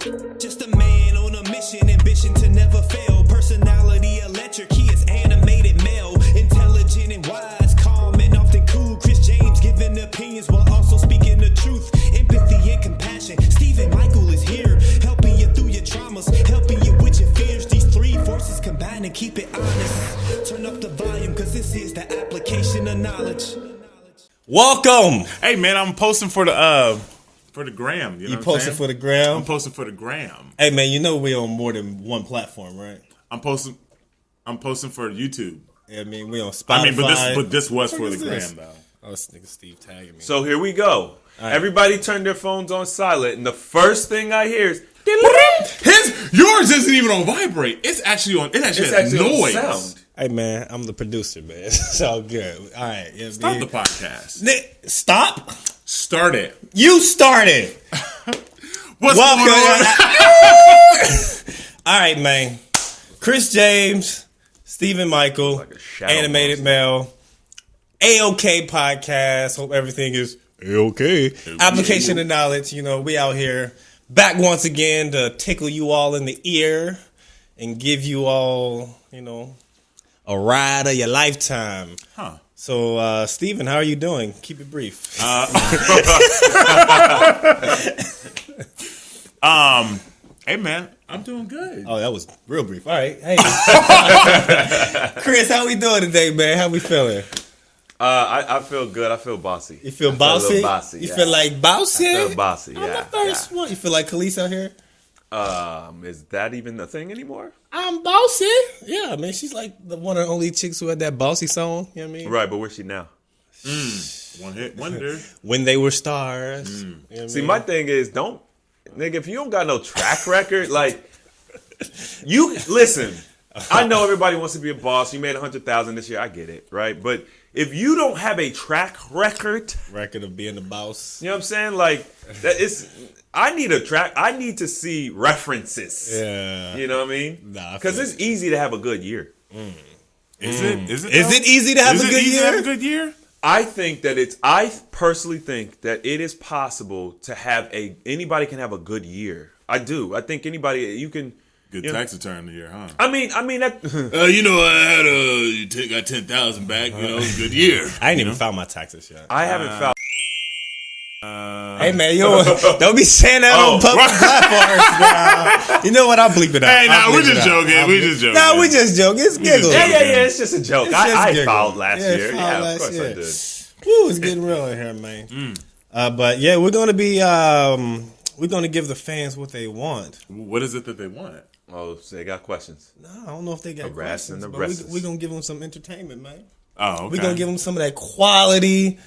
Just a man on a mission, ambition to never fail. Personality electric, he is animated male. Intelligent and wise, calm and often cool. Chris James giving opinions while also speaking the truth. Empathy and compassion. Stephen Michael is here, helping you through your traumas, helping you with your fears. These three forces combine and keep it honest. Turn up the volume, cause this is the application of knowledge. Welcome. Hey man, I'm posting for the gram. You posting for the gram? I'm posting for the gram. Hey man, you know we're on more than one platform, right? I'm posting for YouTube. Yeah, I mean we on Spotify. but this was for the gram though. Oh, this nigga Steve tagging me. So here we go. Right. Everybody turned their phones on silent, and the first thing I hear is Yours isn't even on vibrate. It's actually on. It actually has noise. On sound. Hey man, I'm the producer, man. It's all good. All right, yeah, Stop the podcast. Stop. Start it. You started. What's Welcome. going on? All right, man. Chris James, Stephen Michael, Like a shadow animated male, A-OK podcast. Hope everything is A-OK. Application of knowledge. You know, we out here back once again to tickle you all in the ear and give you all, you know, a ride of your lifetime. Huh. So, Stephen, how are you doing? Keep it brief. Hey man, I'm doing good. Oh, that was real brief. All right. Hey. Chris, how we doing today, man? How we feeling? I feel good. I feel bossy. You feel I bossy? Feel a little bossy. You yeah. feel like bossy? I feel bossy. I'm Yeah. the first one. You feel like Khalees out here? Is that even the thing anymore? I'm bossy. Yeah, man. She's like the one and only chicks who had that bossy song. You know what I mean? Right, but where's she now? One hit wonder. When they were stars. You know what I See, mean? my thing is, nigga, if you don't got no track record, like, you listen. I know everybody wants to be a boss. You made $100,000 this year. I get it, right? But if you don't have a track record of being the boss. you know what I'm saying? Like, I need a track. I need to see references. Yeah. You know what I mean? Nah, because it's easy to have a good year. Is it? Is it easy to have a good year? To have a good year? I think that I personally think that it is possible to have anybody can have a good year. I do. I think anybody, you can. Good tax return the year, huh? I mean that. I got 10,000 back. Good year. I ain't even filed my taxes yet. I haven't felt. Hey man, yo, don't be saying that on public platforms. You know what? I'll bleep it out. Hey, we're just joking. We just joking. No, we just joking. It's giggles. Yeah. It's just a joke. It's just I giggles. filed last year. filed Yeah, last of course year. I did. Woo, it's getting real in here, man. But yeah, we're gonna be we're gonna give the fans what they want. What is it that they want? Oh, so they got questions. No, I don't know if they got questions, but we're gonna give them some entertainment, man. Oh, okay. We're gonna give them some of that quality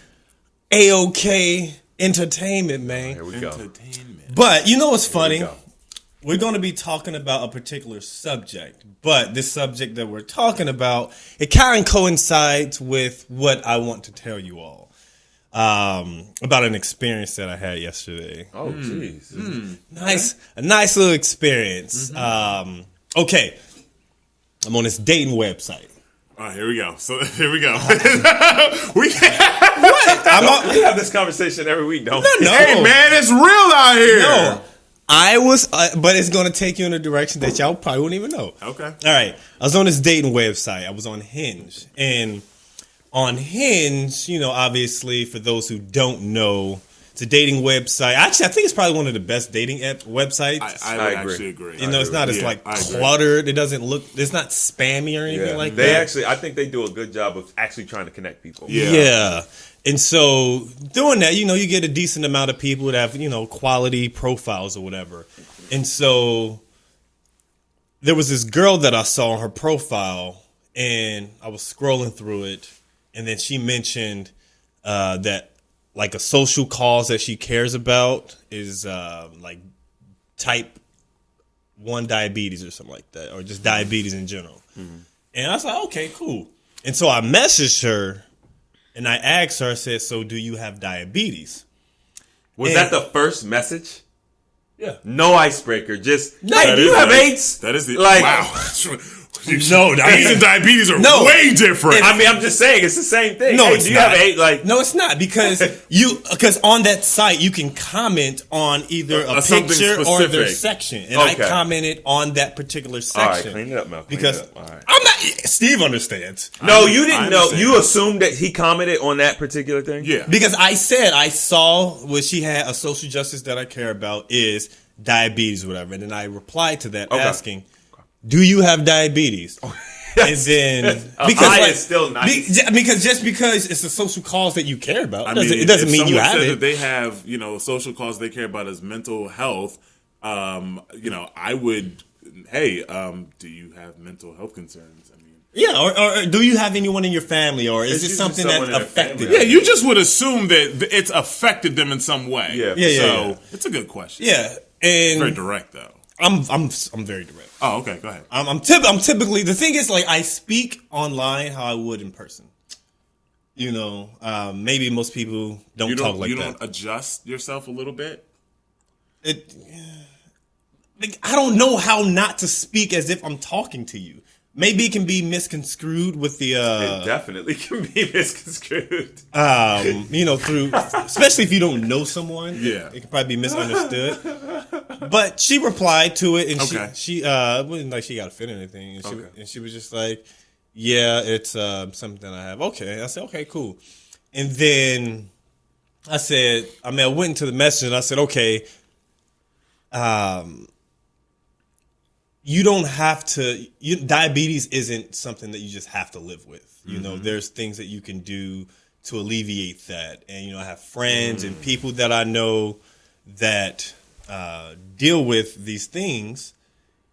A-OK entertainment, man. Here we go. Entertainment. But you know what's funny? Here we go. We're going to be talking about a particular subject, but this subject that we're talking about, it kind of coincides with what I want to tell you all about an experience that I had yesterday. Oh, jeez. A nice little experience. Okay, I'm on this dating website. All right, here we go. So here we go. We have this conversation every week, don't we? No. Hey man, it's real out here. No, I was, but it's going to take you in a direction that y'all probably wouldn't even know. Okay. All right. I was on this dating website. I was on Hinge. And on Hinge, obviously, for those who don't know, it's a dating website. Actually, I think it's probably one of the best dating websites. I agree. actually agree. it's not as I agree. cluttered. It doesn't look, it's not spammy or anything like that. I think they do a good job of actually trying to connect people. Yeah. And so doing that, you get a decent amount of people that have, quality profiles or whatever. And so there was this girl that I saw on her profile and I was scrolling through it. And then she mentioned that like a social cause that she cares about is like type 1 diabetes or something like that, or just diabetes in general. And I was like, okay, cool. And so I messaged her. And I asked her, I said, so do you have diabetes? Was that the first message? Yeah. No icebreaker. Just, No, hey, do you have AIDS? That is the Like, wow. No, AIDS and diabetes are way different. I mean, I'm just saying it's the same thing. No, Hey, it's do you not. have AIDS? Like, No, it's not because on that site you can comment on either a something picture or their specific. section, and I Okay. commented on that particular all right, section. clean it up, Mel. Clean Because it up. All right. I'm not. Steve understands. No, you didn't I know. understand. You assumed that he commented on that particular thing. Yeah. Because I said I saw what she had a social justice that I care about is diabetes or whatever. And then I replied to that asking, do you have diabetes? And then because is still nice. because it's a social cause that you care about. I mean, it doesn't if mean you someone have said it. that they have, a social cause they care about is mental health. I would. Hey, do you have mental health concerns? I mean, Yeah, or do you have anyone in your family, or is It's it usually something someone that in their affected family. you? yeah, you just would assume that it's affected them in some way. Yeah. Yeah, So it's a good question. Yeah, Very and direct though. I'm very direct. Oh, okay. Go ahead. I'm typically, the thing is, like, I speak online how I would in person. Maybe most people don't talk like you that. don't adjust yourself a little bit. I don't know how not to speak as if I'm talking to you. Maybe it can be misconstrued with the It definitely can be misconstrued. through, especially if you don't know someone. Yeah. It can probably be misunderstood. But she replied to it, and Okay. she it wasn't like she got offended or anything. And she was just like, "Yeah, it's something I have." Okay, I said, "Okay, cool." And then I said, I went into the message and I said, "Okay, you don't have to. Diabetes isn't something that you just have to live with. There's things that you can do to alleviate that. And I have friends and people that I know that deal with these things,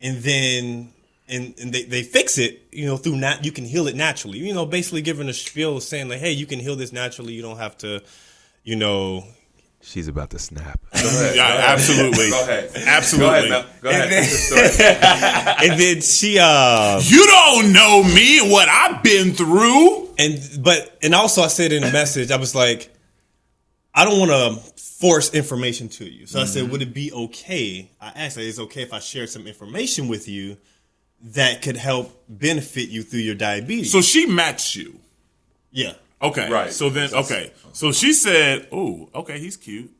and then and they fix it. Through you can heal it naturally. Basically giving a spiel saying like, hey, you can heal this naturally. You don't have to, She's about to snap. Yeah, absolutely. Go ahead. Absolutely. Go ahead. And then she You don't know me and what I've been through. and also I said in the message, I was like, I don't want to force information to you. So I said, would it be okay? I asked her, is it okay if I share some information with you that could help benefit you through your diabetes? So she matched you. Yeah. Okay. Right. So then, okay. So she said, "Oh, okay, he's cute."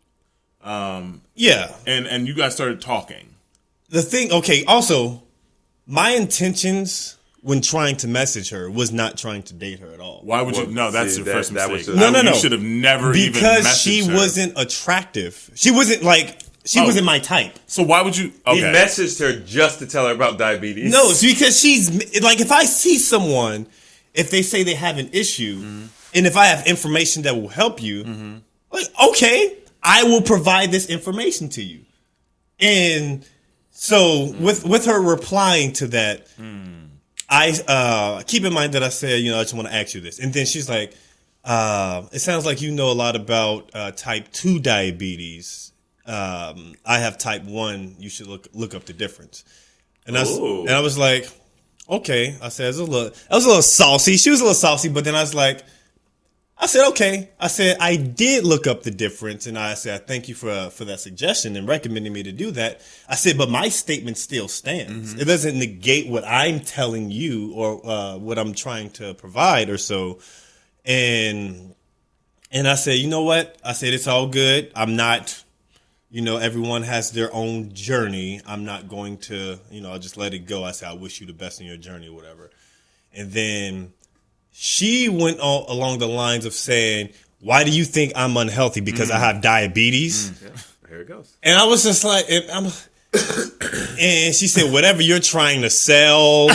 Yeah. And you guys started talking. The thing, okay, also, my intentions when trying to message her was not trying to date her at all. Why would you? No, that's your first that mistake. was just- No. You should have never even Because messaged she her. wasn't attractive. She wasn't wasn't my type. So why would you? Okay. He messaged her just to tell her about diabetes. No, it's because she's like, if I see someone, if they say they have an issue, and if I have information that will help you, like, okay, I will provide this information to you. And so with her replying to that, I keep in mind that I said, I just want to ask you this. And then she's like, it sounds like you know a lot about type 2 diabetes. I have type 1. You should look up the difference. And I was like, okay. I said, I was a little saucy. She was a little saucy, but then I said, okay. I said, I did look up the difference, and I said, thank you for that suggestion and recommending me to do that. I said, but my statement still stands. It doesn't negate what I'm telling you or what I'm trying to provide or so. And I said, you know what? I said, it's all good. I'm not, everyone has their own journey. I'm not going to, I'll just let it go. I said, I wish you the best in your journey or whatever. And then she went along the lines of saying, why do you think I'm unhealthy? Because I have diabetes. Yeah, there it goes. And I was just like, and she said, whatever you're trying to sell.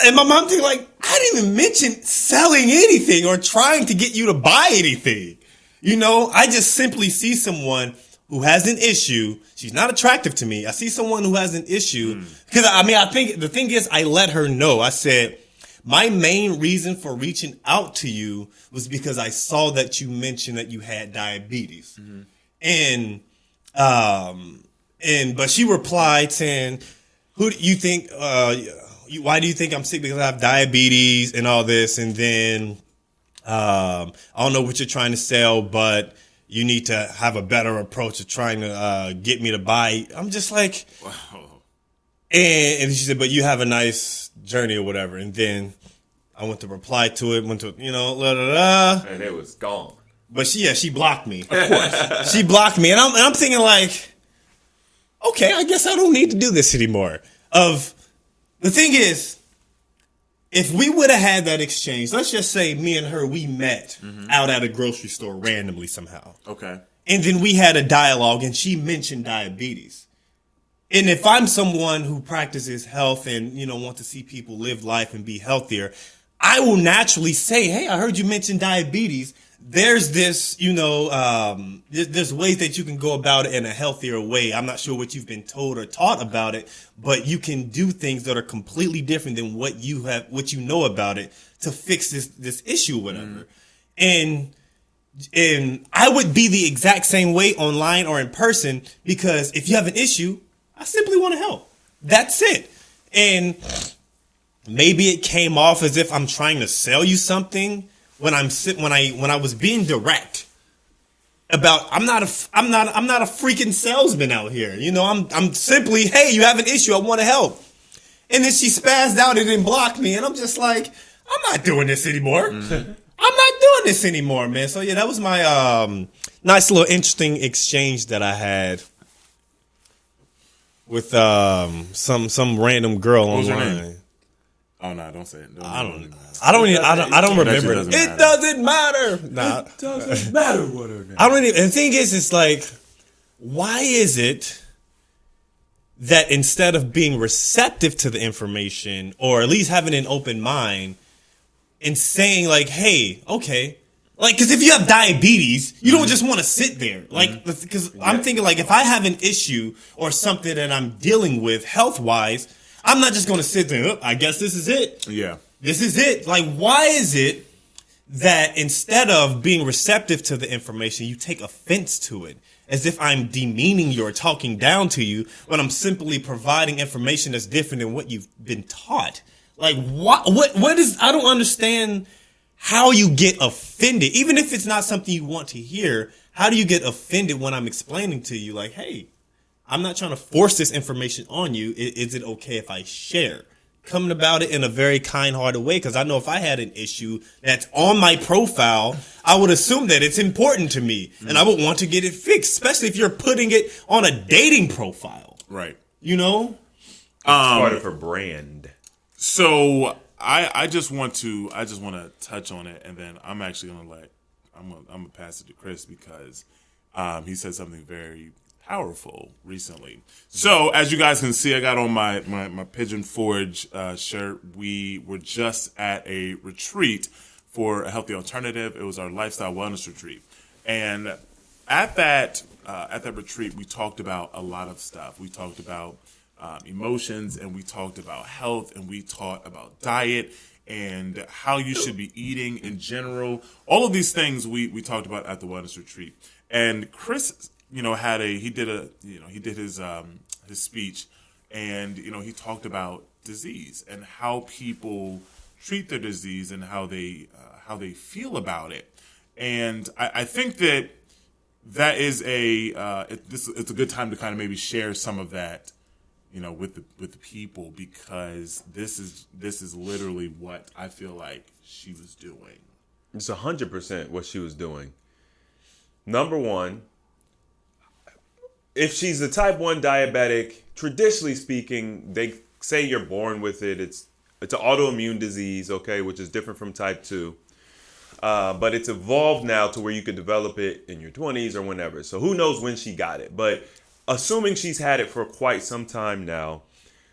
And my mom thinking like, I didn't even mention selling anything or trying to get you to buy anything. I just simply see someone who has an issue. She's not attractive to me. I see someone who has an issue. Because, I think the thing is, I let her know. I said, my main reason for reaching out to you was because I saw that you mentioned that you had diabetes. But she replied saying, who do you think, why do you think I'm sick? Because I have diabetes and all this. And then, I don't know what you're trying to sell, but you need to have a better approach of trying to get me to buy. I'm just like, And she said, but you have a nice journey or whatever. And then I went to reply to it, la da da. And it was gone. But she blocked me. Of course. She blocked me. And I'm thinking like, okay, I guess I don't need to do this anymore. The thing is, if we would have had that exchange, let's just say me and her, we met out at a grocery store randomly somehow. Okay. And then we had a dialogue and she mentioned diabetes. And if I'm someone who practices health and, want to see people live life and be healthier, I will naturally say, hey, I heard you mention diabetes. There's this, there's ways that you can go about it in a healthier way. I'm not sure what you've been told or taught about it, but you can do things that are completely different than what you know about it to fix this issue or whatever. And I would be the exact same way online or in person, because if you have an issue, I simply want to help. That's it. And maybe it came off as if I'm trying to sell you something when I was being direct about I'm not a freaking salesman out here. I'm simply, hey, you have an issue, I want to help. And then she spazzed out and then blocked me, and I'm just like, I'm not doing this anymore. I'm not doing this anymore, man. So yeah, that was my nice little interesting exchange that I had with some random girl What was her online. name? Oh no, don't say it. I don't remember. doesn't It matter. doesn't matter. Nah. It doesn't matter what her name. I don't even. And the thing is, it's like, why is it that instead of being receptive to the information, or at least having an open mind, and saying like, hey, okay. Like, because if you have diabetes, you don't just want to sit there. Like, because I'm thinking, like, if I have an issue or something that I'm dealing with health-wise, I'm not just going to sit there, I guess this is it. Yeah. This is it. Like, why is it that instead of being receptive to the information, you take offense to it? As if I'm demeaning you or talking down to you, when I'm simply providing information that's different than what you've been taught. Like, what is, I don't understand how you get offended, even if it's not something you want to hear. How do you get offended when I'm explaining to you, like, hey, I'm not trying to force this information on you. Is it okay if I share? Coming about it in a very kind-hearted way, because I know if I had an issue that's on my profile, I would assume that it's important to me, and I would want to get it fixed, especially if you're putting it on a dating profile. Right. Part of her brand. So I just want to touch on it, and then I'm actually gonna pass it to Chris, because he said something very powerful recently. So as you guys can see, I got on my Pigeon Forge shirt. We were just at a retreat for a healthy alternative. It was our lifestyle wellness retreat, and at that retreat, we talked about a lot of stuff. We talked about emotions, and we talked about health, and we talked about diet and how you should be eating in general. All of these things we talked about at the wellness retreat. And Chris, he did his speech, and he talked about disease and how people treat their disease and how they feel about it. And I think that is it's a good time to kind of maybe share some of that, with the people, because this is literally what I feel like she was doing. It's 100% what she was doing. Number one, if she's a type 1 diabetic, traditionally speaking, they say you're born with it. It's an autoimmune disease, okay, which is different from type 2. But it's evolved now to where you could develop it in your 20s or whenever. So who knows when she got it. But assuming she's had it for quite some time now,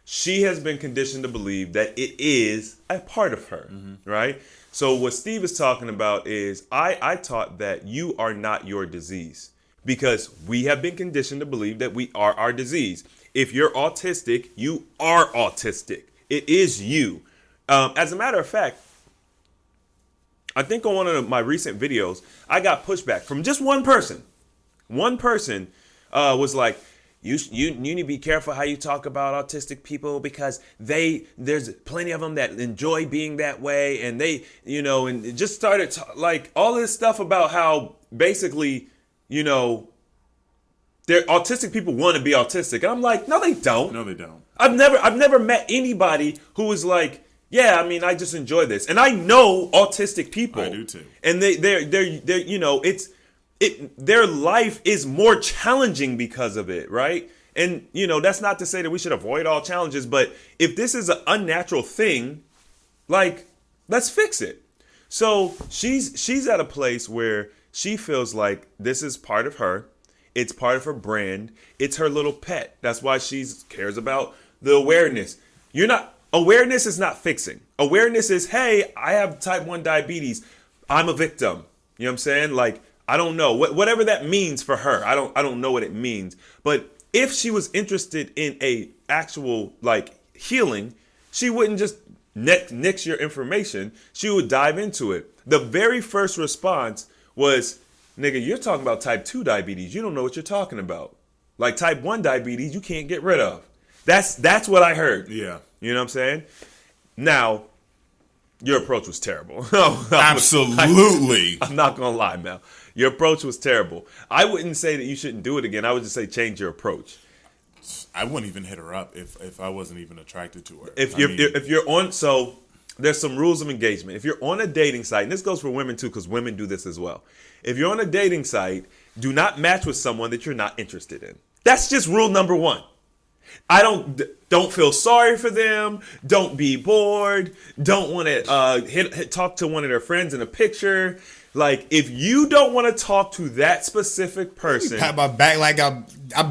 she has been conditioned to believe that it is a part of her, right? So what Steve is talking about is I taught that you are not your disease, because we have been conditioned to believe that we are our disease. If you're autistic, you are autistic. It is you. As a matter of fact, I think on one of my recent videos, I got pushback from just one person. One person was like, you need to be careful how you talk about autistic people, because there's plenty of them that enjoy being that way. And they, and it just started like all this stuff about how basically, autistic people want to be autistic, and I'm like, no, they don't. No, they don't. I've never met anybody who was like, yeah, I mean, I just enjoy this, and I know autistic people. I do too. And they're you know, their life is more challenging because of it, right? And you know, that's not to say that we should avoid all challenges, but if this is an unnatural thing, like, let's fix it. So she's at a place where she feels like this is part of her. It's part of her brand. It's her little pet. That's why she cares about the awareness. Awareness is not fixing. Awareness is, hey, I have type 1 diabetes. I'm a victim. You know what I'm saying? Like, I don't know. Whatever that means for her. I don't know what it means. But if she was interested in a actual, like, healing, she wouldn't just nix your information. She would dive into it. The very first response was, nigga, you're talking about type 2 diabetes. You don't know what you're talking about. Like, type 1 diabetes, you can't get rid of. That's what I heard. Yeah. You know what I'm saying? Now, your approach was terrible. Absolutely. I'm not going to lie, Mel. Your approach was terrible. I wouldn't say that you shouldn't do it again. I would just say change your approach. I wouldn't even hit her up if I wasn't even attracted to her. If you're on, so there's some rules of engagement. If you're on a dating site, and this goes for women too, because women do this as well. If you're on a dating site, do not match with someone that you're not interested in. That's just rule number one. Don't feel sorry for them. Don't be bored. Don't want to talk to one of their friends in a picture. Like, if you don't want to talk to that specific person, pat my back like I'm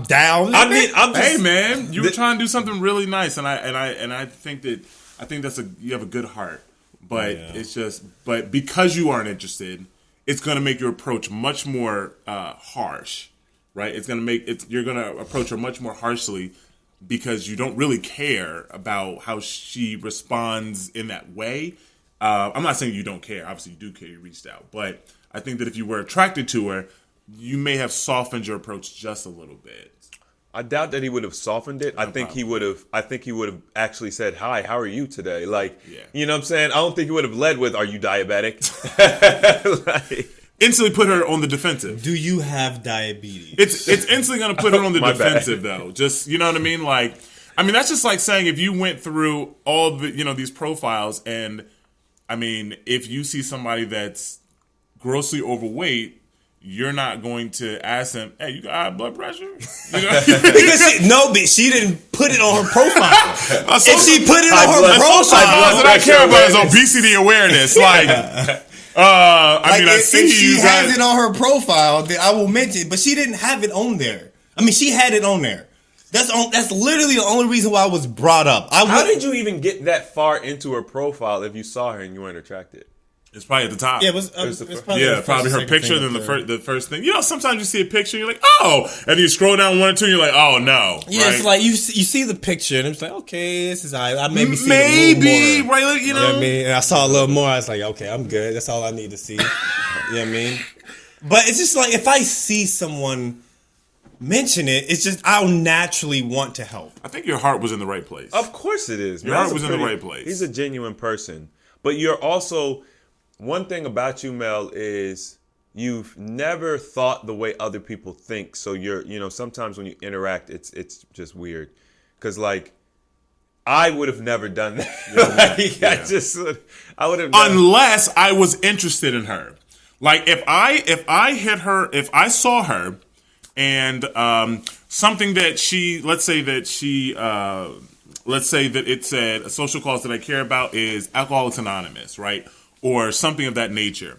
down. I mean, I'm just, hey man, you were trying to do something really nice, and I think that's you have a good heart, but but because you aren't interested, it's going to make your approach much more harsh, right? It's going to you're going to approach her much more harshly because you don't really care about how she responds in that way. I'm not saying you don't care. Obviously, you do care. You reached out. But I think that if you were attracted to her, you may have softened your approach just a little bit. I doubt that he would have softened it. I think he would have actually said, "Hi, how are you today?" Like, you know what I'm saying? I don't think he would have led with, "Are you diabetic?" Instantly put her on the defensive. Do you have diabetes? It's instantly going to put her on the defensive, though. Just, you know what I mean? Like, I mean, that's just like saying if you went through all the, these profiles and, I mean, if you see somebody that's grossly overweight, you're not going to ask them, "Hey, you got high blood pressure?" You know? But she didn't put it on her profile. If she put it on her profile, that I care about is obesity awareness. Like, I mean, I see if she has it on her profile, then I will mention. But she didn't have it on there. I mean, she had it on there. That's literally the only reason why it was brought up. How did you even get that far into her profile if you saw her and you weren't attracted? It's probably at the top. Yeah, it was probably her picture. Then the first thing. Sometimes you see a picture, you're like, "Oh," and you scroll down one or two, and you're like, "Oh no." Yeah, right? It's like you see the picture, and it's like, okay, this is I maybe see maybe a little more. right, You know what I mean? And I saw a little more. I was like, okay, I'm good. That's all I need to see. You know what I mean? But it's just like if I see someone mention it, it's just I'll naturally want to help. I think your heart was in the right place. Of course it is. Your heart was in the right place. He's a genuine person, but you're also. One thing about you, Mel, is you've never thought the way other people think. So sometimes when you interact, it's just weird. Because, like, I would have never done that. I would have. Unless I was interested in her. Like, if I hit her, if I saw her and something that let's say that it said a social cause that I care about is Alcoholics Anonymous, right? Or something of that nature.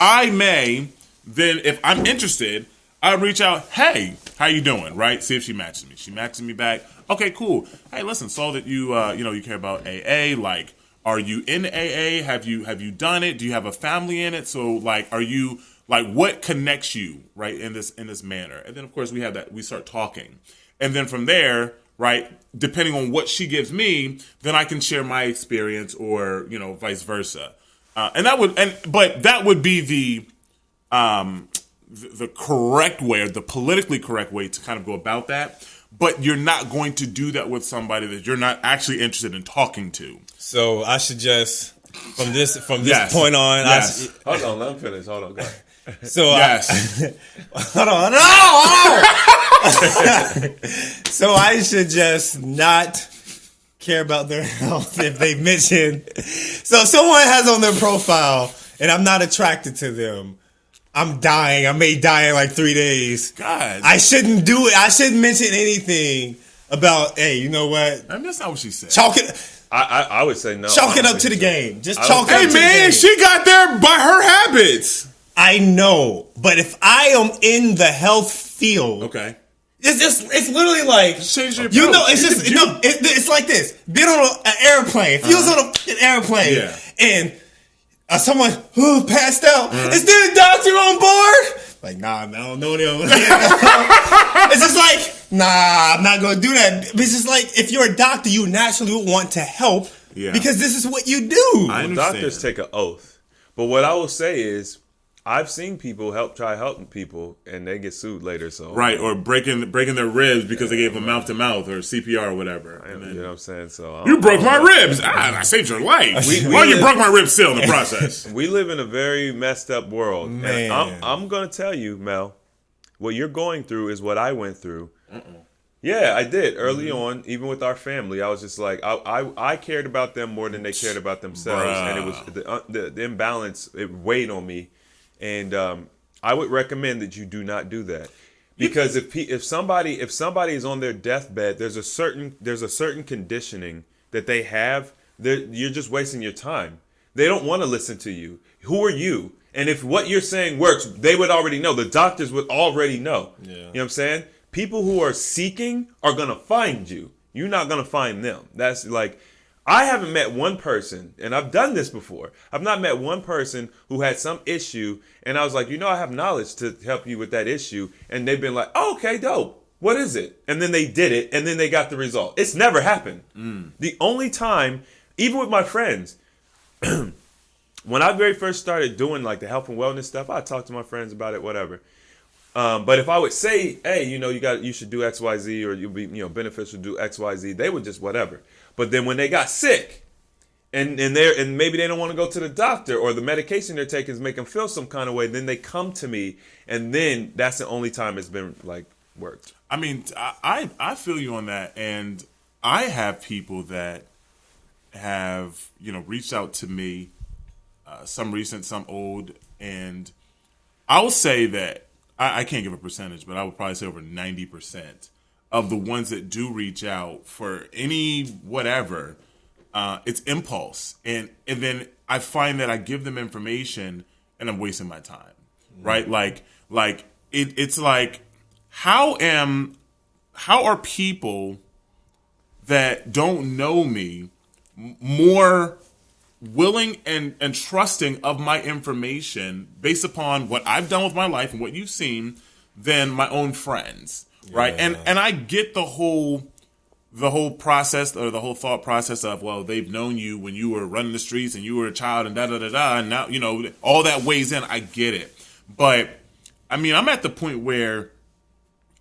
I may, then if I'm interested, I reach out, "Hey, how you doing?" Right? See if she matches me. She matches me back. Okay, cool. Hey, listen, saw that you you care about AA. Like, are you in AA? Have you done it? Do you have a family in it? So, like, are you, like, what connects you, right, in this manner? And then, of course, we start talking. And then from there, right, depending on what she gives me, then I can share my experience or, vice versa. But that would be the correct way, or the politically correct way to kind of go about that. But you're not going to do that with somebody that you're not actually interested in talking to. So I should just from this point on. Yes. Hold on, let him finish. Hold on, go ahead. So Yes. hold on. So I should just not care about their health if they mention. So if someone has on their profile and I'm not attracted to them, I'm dying. I may die in like 3 days. God. I shouldn't do it. I shouldn't mention anything about, hey, you know what? I mean, that's not what she said. Chalk it. I would say no. Chalk it I up don't to the think so. game. Just I don't chalk it think- up Hey, to the game. man, she got there by her habits. I know, but if I am in the health field, Okay. it's literally like, Change your you know, approach. it's just, no, it's like this. Been on an airplane. If you was on an airplane Yeah. and someone who passed out, is there a doctor on board? Like, nah, man, I don't know them. It's just like, nah, I'm not going to do that. It's just like, if you're a doctor, you naturally would want to help because this is what you do. I understand. Doctors take an oath. But what I will say is, I've seen people try helping people and they get sued later. So Right, or breaking their ribs because they gave them mouth to mouth or CPR or whatever. And then, you know what I'm saying? So you broke my ribs. I saved your life. Well, you broke my ribs still in the process. We live in a very messed up world. Man. And I'm going to tell you, Mel, what you're going through is what I went through. Yeah, I did early on, even with our family. I was just like, I cared about them more than they cared about themselves, and it was the imbalance. It weighed on me, and I would recommend that you do not do that, because if somebody is on their deathbed, there's a certain conditioning that they have. You're just wasting your time. They don't want to listen to you. Who are you? And if what you're saying works, they would already know. The doctors would already know. Yeah. You know what I'm saying? People who are seeking are going to find you. You're not going to find them. That's like, I haven't met one person, and I've done this before. I've not met one person who had some issue, and I was like, I have knowledge to help you with that issue. And they've been like, oh, okay, dope. What is it? And then they did it, and then they got the result. It's never happened. The only time, even with my friends, when I very first started doing like the health and wellness stuff, I talked to my friends about it, whatever. But if I would say, hey, you should do X, Y, Z, or you'll be, beneficial to do X, Y, Z, they would just whatever. But then when they got sick, and maybe they don't want to go to the doctor, or the medication they're taking is making them feel some kind of way, then they come to me, and then that's the only time it's been like worked. I mean, I feel you on that, and I have people that have reached out to me, some recent, some old, and I will say that I can't give a percentage, but I would probably say over 90% of the ones that do reach out for any whatever, it's impulse, and then I find that I give them information and I'm wasting my time, right? Like it's like, how are people that don't know me more willing and trusting of my information based upon what I've done with my life and what you've seen than my own friends, right? Yeah. And I get the whole process, or the whole thought process of, well, they've known you when you were running the streets and you were a child and and now all that weighs in. I get it, but I mean, I'm at the point where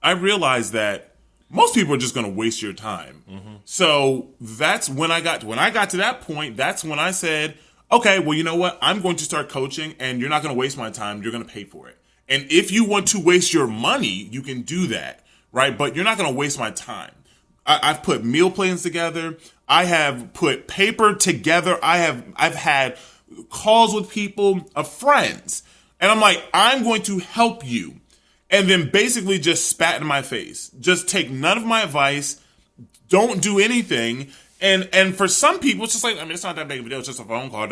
I realize that most people are just going to waste your time. So that's when I got to that point. That's when I said, okay, well, you know what? I'm going to start coaching, and you're not going to waste my time. You're going to pay for it. And if you want to waste your money, you can do that, right? But you're not going to waste my time. I've put meal plans together. I have put paper together. I've had calls with people, friends, and I'm like, I'm going to help you. And then basically just spat in my face. Just take none of my advice. Don't do anything. And for some people, it's just like, I mean, it's not that big of a deal. It's just a phone call,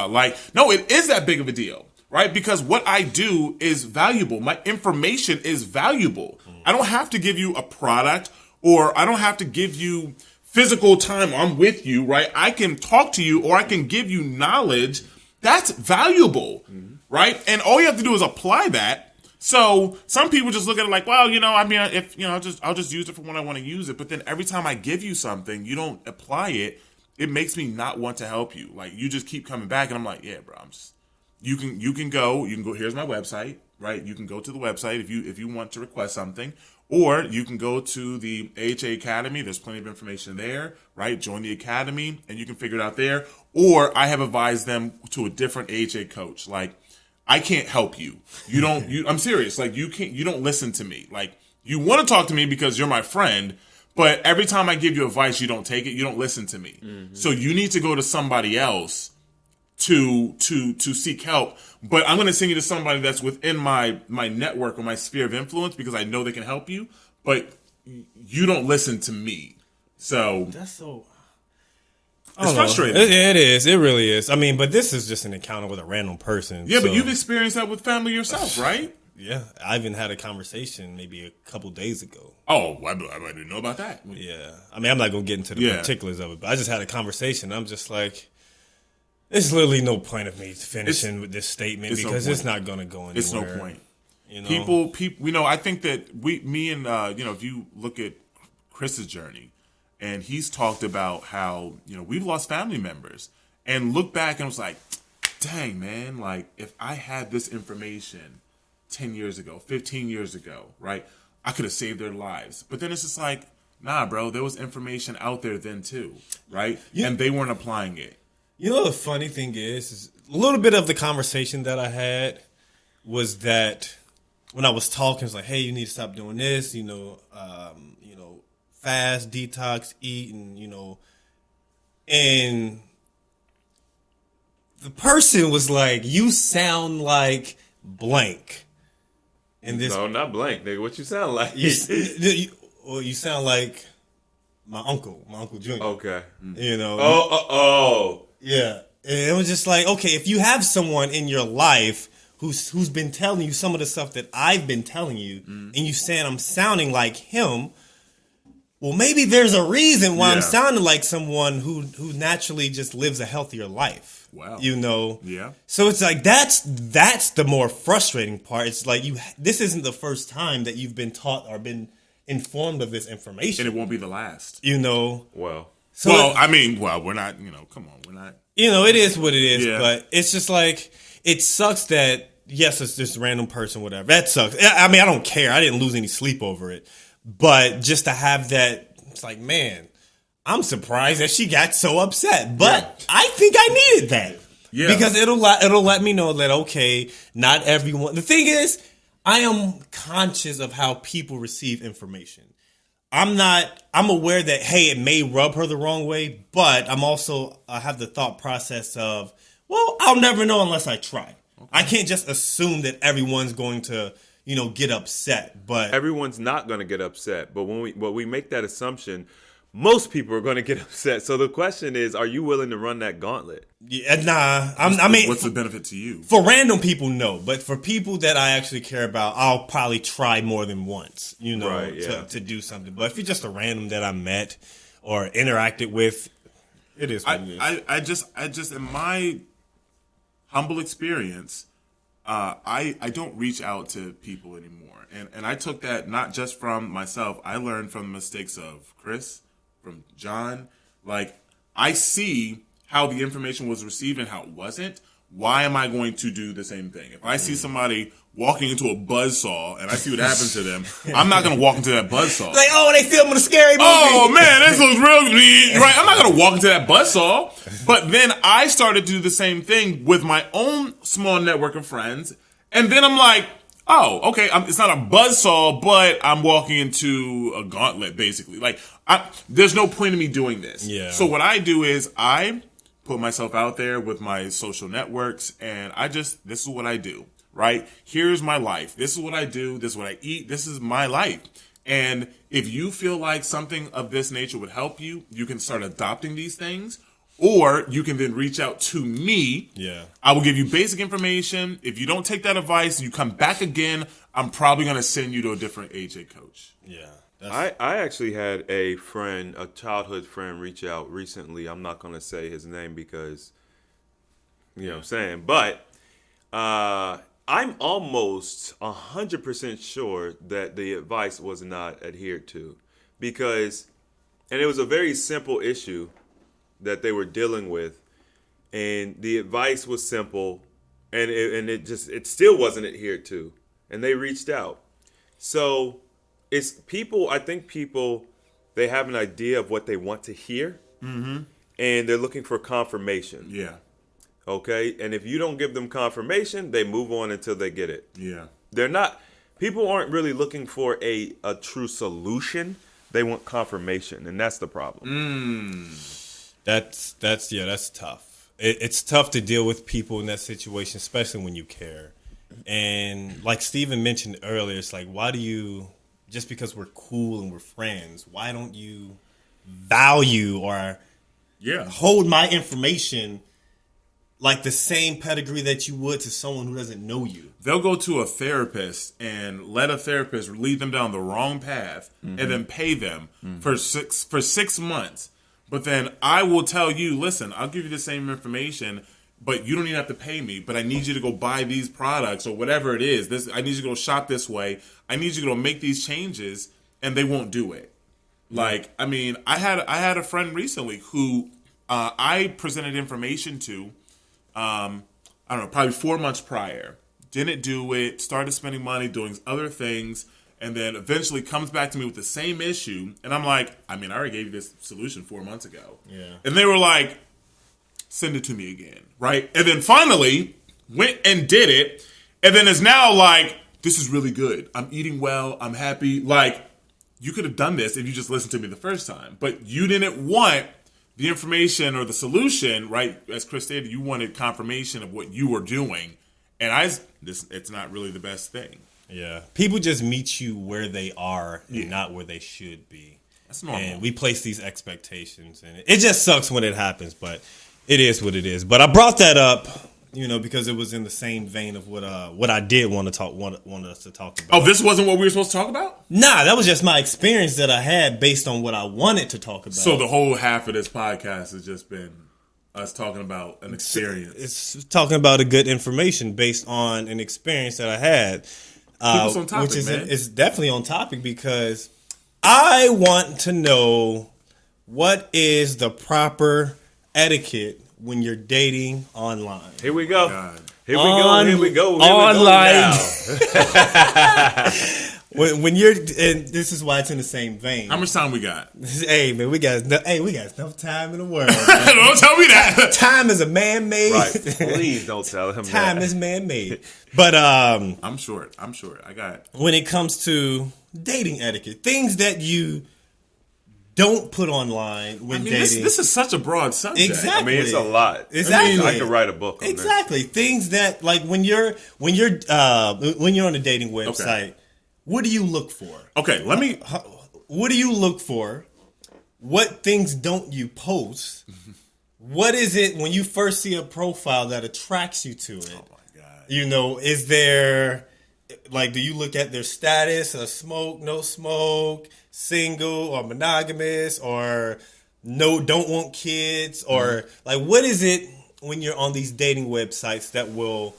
Like, no, it is that big of a deal, right? Because what I do is valuable. My information is valuable. I don't have to give you a product, or I don't have to give you physical time. I'm with you, right? I can talk to you, or I can give you knowledge. That's valuable, right? And all you have to do is apply that. So some people just look at it like, well, I mean, if I'll just use it for when I want to use it. But then every time I give you something, you don't apply it. It makes me not want to help you. Like, you just keep coming back, and I'm like, yeah, bro, you can go. Here's my website, right? You can go to the website if you want to request something, or you can go to the AHA Academy. There's plenty of information there, right? Join the academy, and you can figure it out there. Or I have advised them to a different AHA coach. Like, I can't help you. You don't. I'm serious. Like you can't. You don't listen to me. Like you want to talk to me because you're my friend, but every time I give you advice, you don't take it. You don't listen to me. So you need to go to somebody else to seek help. But I'm going to send you to somebody that's within my network or my sphere of influence because I know they can help you. But you don't listen to me. So That's so. it's frustrating. It is. It really is. I mean, but this is just an encounter with a random person. Yeah, so, but you've experienced that with family yourself, right? Yeah, I even had a conversation maybe a couple days ago. Oh, I didn't know about that. Yeah, I mean, I'm not gonna get into the particulars of it, but I just had a conversation. I'm just like, there's literally no point of me finishing with this statement because it's not gonna go anywhere. It's no point. You know? People, you know, I think that me and you know, if you look at Chris's journey, and he's talked about how, you know, we've lost family members, and look back and was like, dang man, like if I had this information 10 years ago, 15 years ago, right, I could have saved their lives. But then it's just like, nah, bro, there was information out there then too, right? Yeah. And they weren't applying it. You know, the funny thing is a little bit of the conversation that I had was that when I was talking, it's like, hey, you need to stop doing this, you know, fast, detox, eat, and, you know, and the person was like, you sound like blank. And this, No, not blank, nigga. What you sound like? you sound like my uncle Junior. Okay. You know, Oh. yeah. And it was just like, okay, if you have someone in your life who's been telling you some of the stuff that I've been telling you, and you saying I'm sounding like him, well, maybe there's a reason why I'm sounding like someone who naturally just lives a healthier life. Wow. You know? Yeah. So it's like that's the more frustrating part. It's like this isn't the first time that you've been taught or been informed of this information. And it won't be the last. You know? Well. So we're not, you know, come on, we're not. You know, it is what it is, Yeah. but it's just like, it sucks that, yes, it's this random person, whatever. That sucks. I mean, I don't care. I didn't lose any sleep over it. But just to have that, it's like, man, I'm surprised that she got so upset. But I think I needed that. Yeah. Because it'll let me know that, okay, not everyone. The thing is, I am conscious of how people receive information. I'm aware that, hey, it may rub her the wrong way, but I have the thought process of, well, I'll never know unless I try. Okay. I can't just assume that everyone's going to, you know, get upset, but Everyone's not going to get upset. But when we make that assumption, most people are going to get upset. So the question is, are you willing to run that gauntlet? yeah, nah. I mean, What's the benefit to you? for random people, no. But for people that I actually care about, I'll probably try more than once, you know, Right, yeah. to do something. But if you're just a random that I met or interacted with, it is what it is. I just in my humble experience, I don't reach out to people anymore. And I took that not just from myself. I learned from the mistakes of Chris, from John. Like, I see how the information was received and how it wasn't. Why am I going to do the same thing? If I see somebody walking into a buzzsaw and I see what happens to them, I'm not going to walk into that buzzsaw. Like, oh, they filming a scary movie. Oh man, this looks real. Right, I'm not gonna walk into that buzzsaw. But then I started to do the same thing with my own small network of friends, and then I'm like, oh, okay, it's not a buzzsaw, but I'm walking into a gauntlet, basically. Like, there's no point in me doing this. Yeah. So what I do is I put myself out there with my social networks, and this is what I do. Right? Here's my life. This is what I do. This is what I eat. This is my life. And if you feel like something of this nature would help you, you can start adopting these things, or you can then reach out to me. Yeah. I will give you basic information. If you don't take that advice and you come back again, I'm probably going to send you to a different AJ coach. Yeah. I actually had a childhood friend reach out recently. I'm not going to say his name because, you know what I'm saying, but I'm almost 100% sure that the advice was not adhered to because, and it was a very simple issue that they were dealing with, and the advice was simple, and it still wasn't adhered to, and they reached out. So it's people. I think people, they have an idea of what they want to hear, and they're looking for confirmation. Yeah. Okay, and if you don't give them confirmation, they move on until they get it. Yeah. They're not. People aren't really looking for a true solution. They want confirmation, and that's the problem. That's tough. It's tough to deal with people in that situation, especially when you care. And like Steven mentioned earlier, it's like, why do you, just because we're cool and we're friends, why don't you value or hold my information like the same pedigree that you would to someone who doesn't know you? They'll go to a therapist and let a therapist lead them down the wrong path and then pay them for 6 months. But then I will tell you, listen, I'll give you the same information, but you don't even have to pay me. But I need you to go buy these products or whatever it is. I need you to go shop this way. I need you to go make these changes, and they won't do it. Like, I mean, I had a friend recently who I presented information to, I don't know, probably 4 months prior. Didn't do it, started spending money doing other things, and then eventually comes back to me with the same issue. And I'm like, I mean, I already gave you this solution 4 months ago. Yeah. And they were like, send it to me again, right? And then finally went and did it, and then is now like, this is really good. I'm eating well. I'm happy. Like, you could have done this if you just listened to me the first time. But you didn't want the information or the solution, right? As Chris stated, you wanted confirmation of what you were doing. And it's not really the best thing. Yeah. People just meet you where they are and not where they should be. That's normal. And we place these expectations, and it just sucks when it happens, but it is what it is. But I brought that up, because it was in the same vein of what I did want us to talk about. Oh, this wasn't what we were supposed to talk about? Nah, that was just my experience that I had based on what I wanted to talk about. So the whole half of this podcast has just been us talking about an experience. It's talking about a good information based on an experience that I had. Keep us on topic, which is man. It's definitely on topic because I want to know what is the proper etiquette when you're dating online. Here we go. God. Here we go. Online. When you're, and this is why it's in the same vein. How much time we got? Hey man, we got enough time in the world. Don't tell me that. Time is a man-made. Right. Please don't tell him Time that. is man-made. But I'm short. I got it. when it comes to dating etiquette, things that you don't put online when dating. This is such a broad subject. Exactly. I mean, it's a lot. Exactly. I could write a book on this. Exactly. Things that, like, when you're on a dating website, what do you look for? Okay, let me. What do you look for? What things don't you post? What is it when you first see a profile that attracts you to it? Oh my God. Is there, like, do you look at their status, smoke, no smoke, single or monogamous, or don't want kids, or like, what is it when you're on these dating websites that will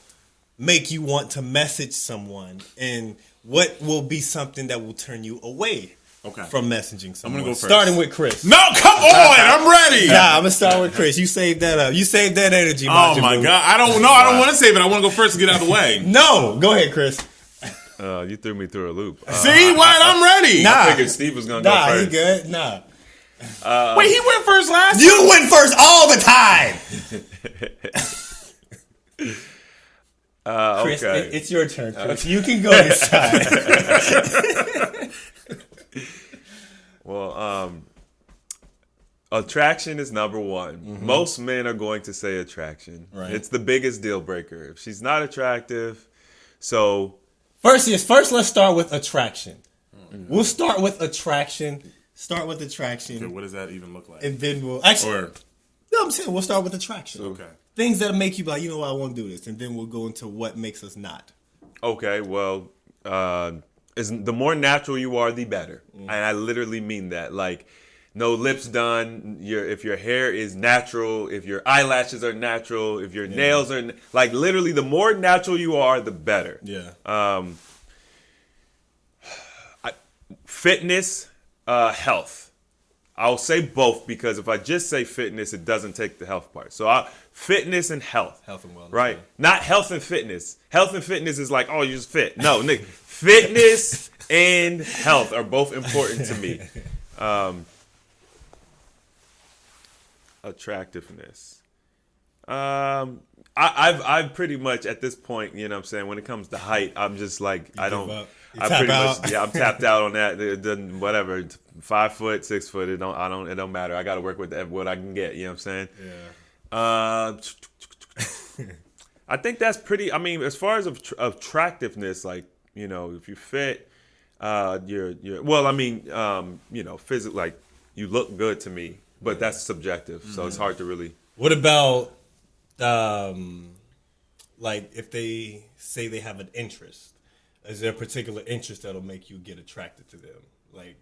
make you want to message someone, and what will be something that will turn you away from messaging someone? I'm gonna go first. Starting with Chris. No, come on! I'm ready. Nah, I'm gonna start with Chris. You saved that up. You saved that energy. Oh my God! I don't know. I don't want to save it. I want to go first to get out of the way. No, go ahead, Chris. You threw me through a loop. See what? I'm ready. Nah. I figured Steve was going to go Nah, first. he good. Nah. Wait, he went first last time. You win first all the time. Chris, Okay. it's your turn, Chris. You can go this time. Well, attraction is number one. Mm-hmm. Most men are going to say attraction. Right. It's the biggest deal breaker. If she's not attractive, so First, let's start with attraction. We'll start with attraction. Okay, what does that even look like? And then we'll actually. Or No, I'm saying we'll start with attraction. okay. Things that make you like, I want to do this, and then we'll go into what makes us not. okay, well, the more natural you are, the better. And I literally mean that. Like, no lips done. If your hair is natural, if your eyelashes are natural, if your nails are like, literally, the more natural you are, the better. Yeah. Fitness, health. I'll say both because if I just say fitness, it doesn't take the health part. So fitness and health. Health and wellness. Right? Not health and fitness. Health and fitness is like, oh, you're just fit. No, nigga. Fitness and health are both important to me. Attractiveness. I've pretty much at this point, you know what I'm saying, when it comes to height, I'm just like, I don't, up. You I tap pretty out. much, I'm tapped out on that. It doesn't, whatever, 5 foot, 6 foot, it don't matter. I got to work with what I can get, you know what I'm saying? Yeah. I think that's pretty, I mean, as far as attractiveness, like, you know, if you fit, you're, well, I mean, you know, physical, like, you look good to me, but that's subjective, so it's hard to really. What about, like, if they say they have an interest? Is there a particular interest that'll make you get attracted to them? Like,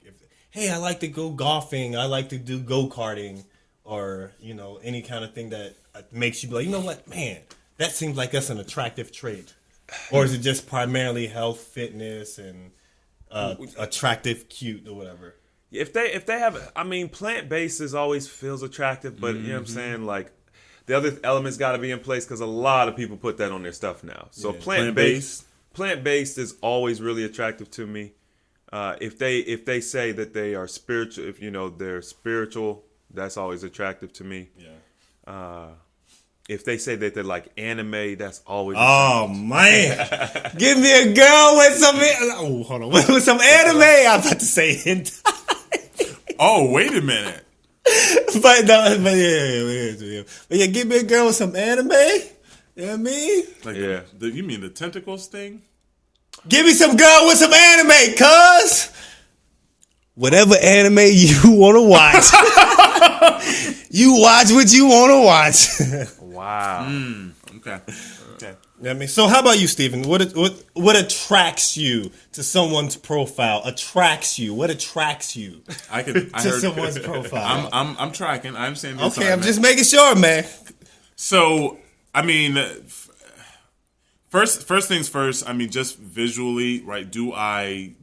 hey, I like to go golfing, I like to do go-karting, or, you know, any kind of thing that makes you be like, you know what, man, that seems like that's an attractive trait. Or is it just primarily health, fitness, and attractive, cute, or whatever? If they have, I mean, plant-based always feels attractive, but you know what I'm saying, like, the other elements got to be in place because a lot of people put that on their stuff now. So plant-based is always really attractive to me. If they say that they are spiritual, if you know they're spiritual, that's always attractive to me. Yeah. If they say that they're like anime, that's always Oh man, give me a girl with some. Oh, hold on, with some anime. I'm about to say hentai. Oh, wait a minute. But no, but yeah, give me a girl with some anime. You know what I mean? Like Yeah. You mean the tentacles thing? Give me some girl with some anime, cuz. Whatever anime you want to watch, you watch what you want to watch. Wow. Okay. You know what I mean? So how about you, Stephen? What attracts you to someone's profile? Attracts you? What attracts you I to heard someone's profile? I'm tracking. I understand. Okay, I'm just making sure, man. So, I mean, first things first. I mean, just visually, right? Do I?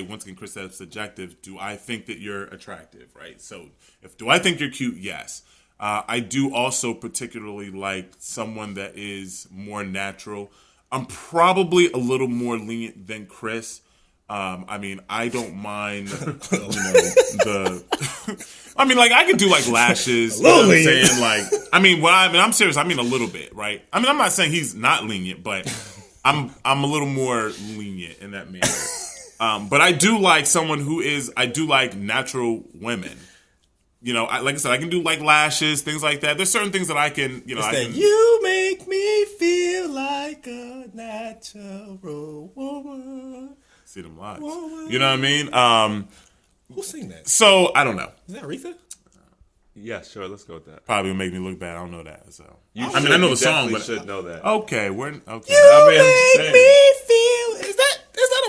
Once again, Chris said it's subjective. Do I think that you're attractive? Right. So, do I think you're cute? Yes. I do also particularly like someone that is more natural. I'm probably a little more lenient than Chris. I mean, I don't mind, I mean, like, I could do, like, lashes. You know what I'm saying? Like, I'm serious. I mean, a little bit, right? I mean, I'm not saying he's not lenient, but I'm a little more lenient in that manner. But I do like someone I do like natural women. You know, like I said, I can do, like, lashes, things like that. There's certain things that I can, you know. You make me feel like a natural woman. See them live. You know what I mean? Who sing that? So, I don't know. Is that Aretha? Yeah, sure. Let's go with that. Probably will make me look bad. I don't know that. So I know the you song, but should know that. okay, okay. You make me feel. Is that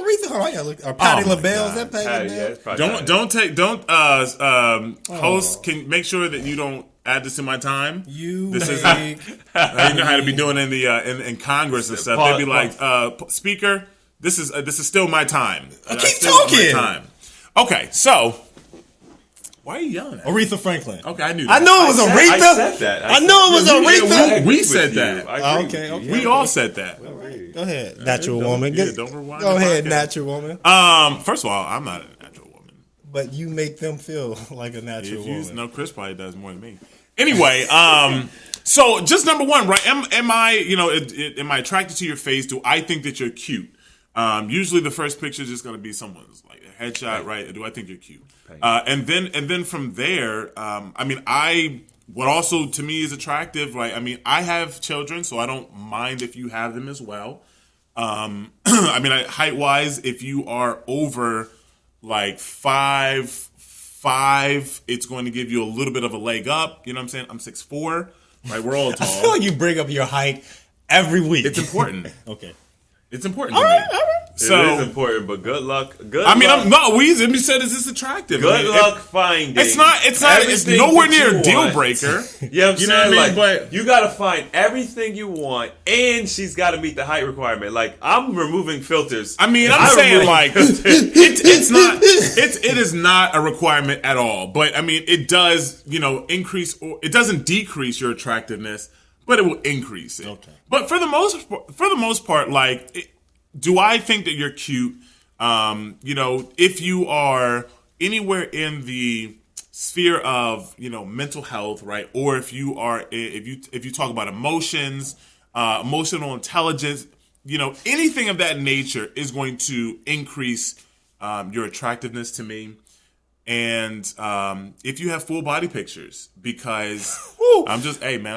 Aretha? Hold on, I gotta look. Or Patti my LaBelle? Is God. that Patti LaBelle? Host can make sure that you don't add this in my time. You is make. you know how to be doing in the in Congress and stuff. They'd be like, speaker, this is still my time. Keep talking. Time. Okay, so why are you yelling at me? Aretha Franklin. Okay, I knew that. I knew it was Aretha. I said that. I knew it was Aretha. We said that. Okay. We all said that. Go ahead, natural woman. Yeah, don't rewind Go the ahead, podcast. natural woman. First of all, I'm not a natural woman. But you make them feel like a natural woman. No, Chris probably does more than me. Anyway, so just number one, right? Am I, am I attracted to your face? Do I think that you're cute? Usually the first picture is just going to be someone's like a headshot, right? Do I think you're cute? And then from there, what also to me is attractive, right? I mean, I have children, so I don't mind if you have them as well. Height wise, if you are over like 5'5", it's going to give you a little bit of a leg up. You know what I'm saying? I'm 6'4", right? We're all tall. I feel like you bring up your height every week. It's important. Okay. It's important to me. So, it is important, but good luck. We said, is this attractive? Good luck finding. It's nowhere near a deal breaker. Yeah, I'm saying, what I mean? But you got to find everything you want, and she's got to meet the height requirement. Like, I'm removing filters. I'm saying, like, it is not a requirement at all. But I mean, it does, increase, or it doesn't decrease your attractiveness, but it will increase it. Okay. But for the most part, like, do I think that you're cute? If you are anywhere in the sphere of mental health, right? Or if you talk about emotions, emotional intelligence, anything of that nature is going to increase your attractiveness to me. And if you have full body pictures, because I'm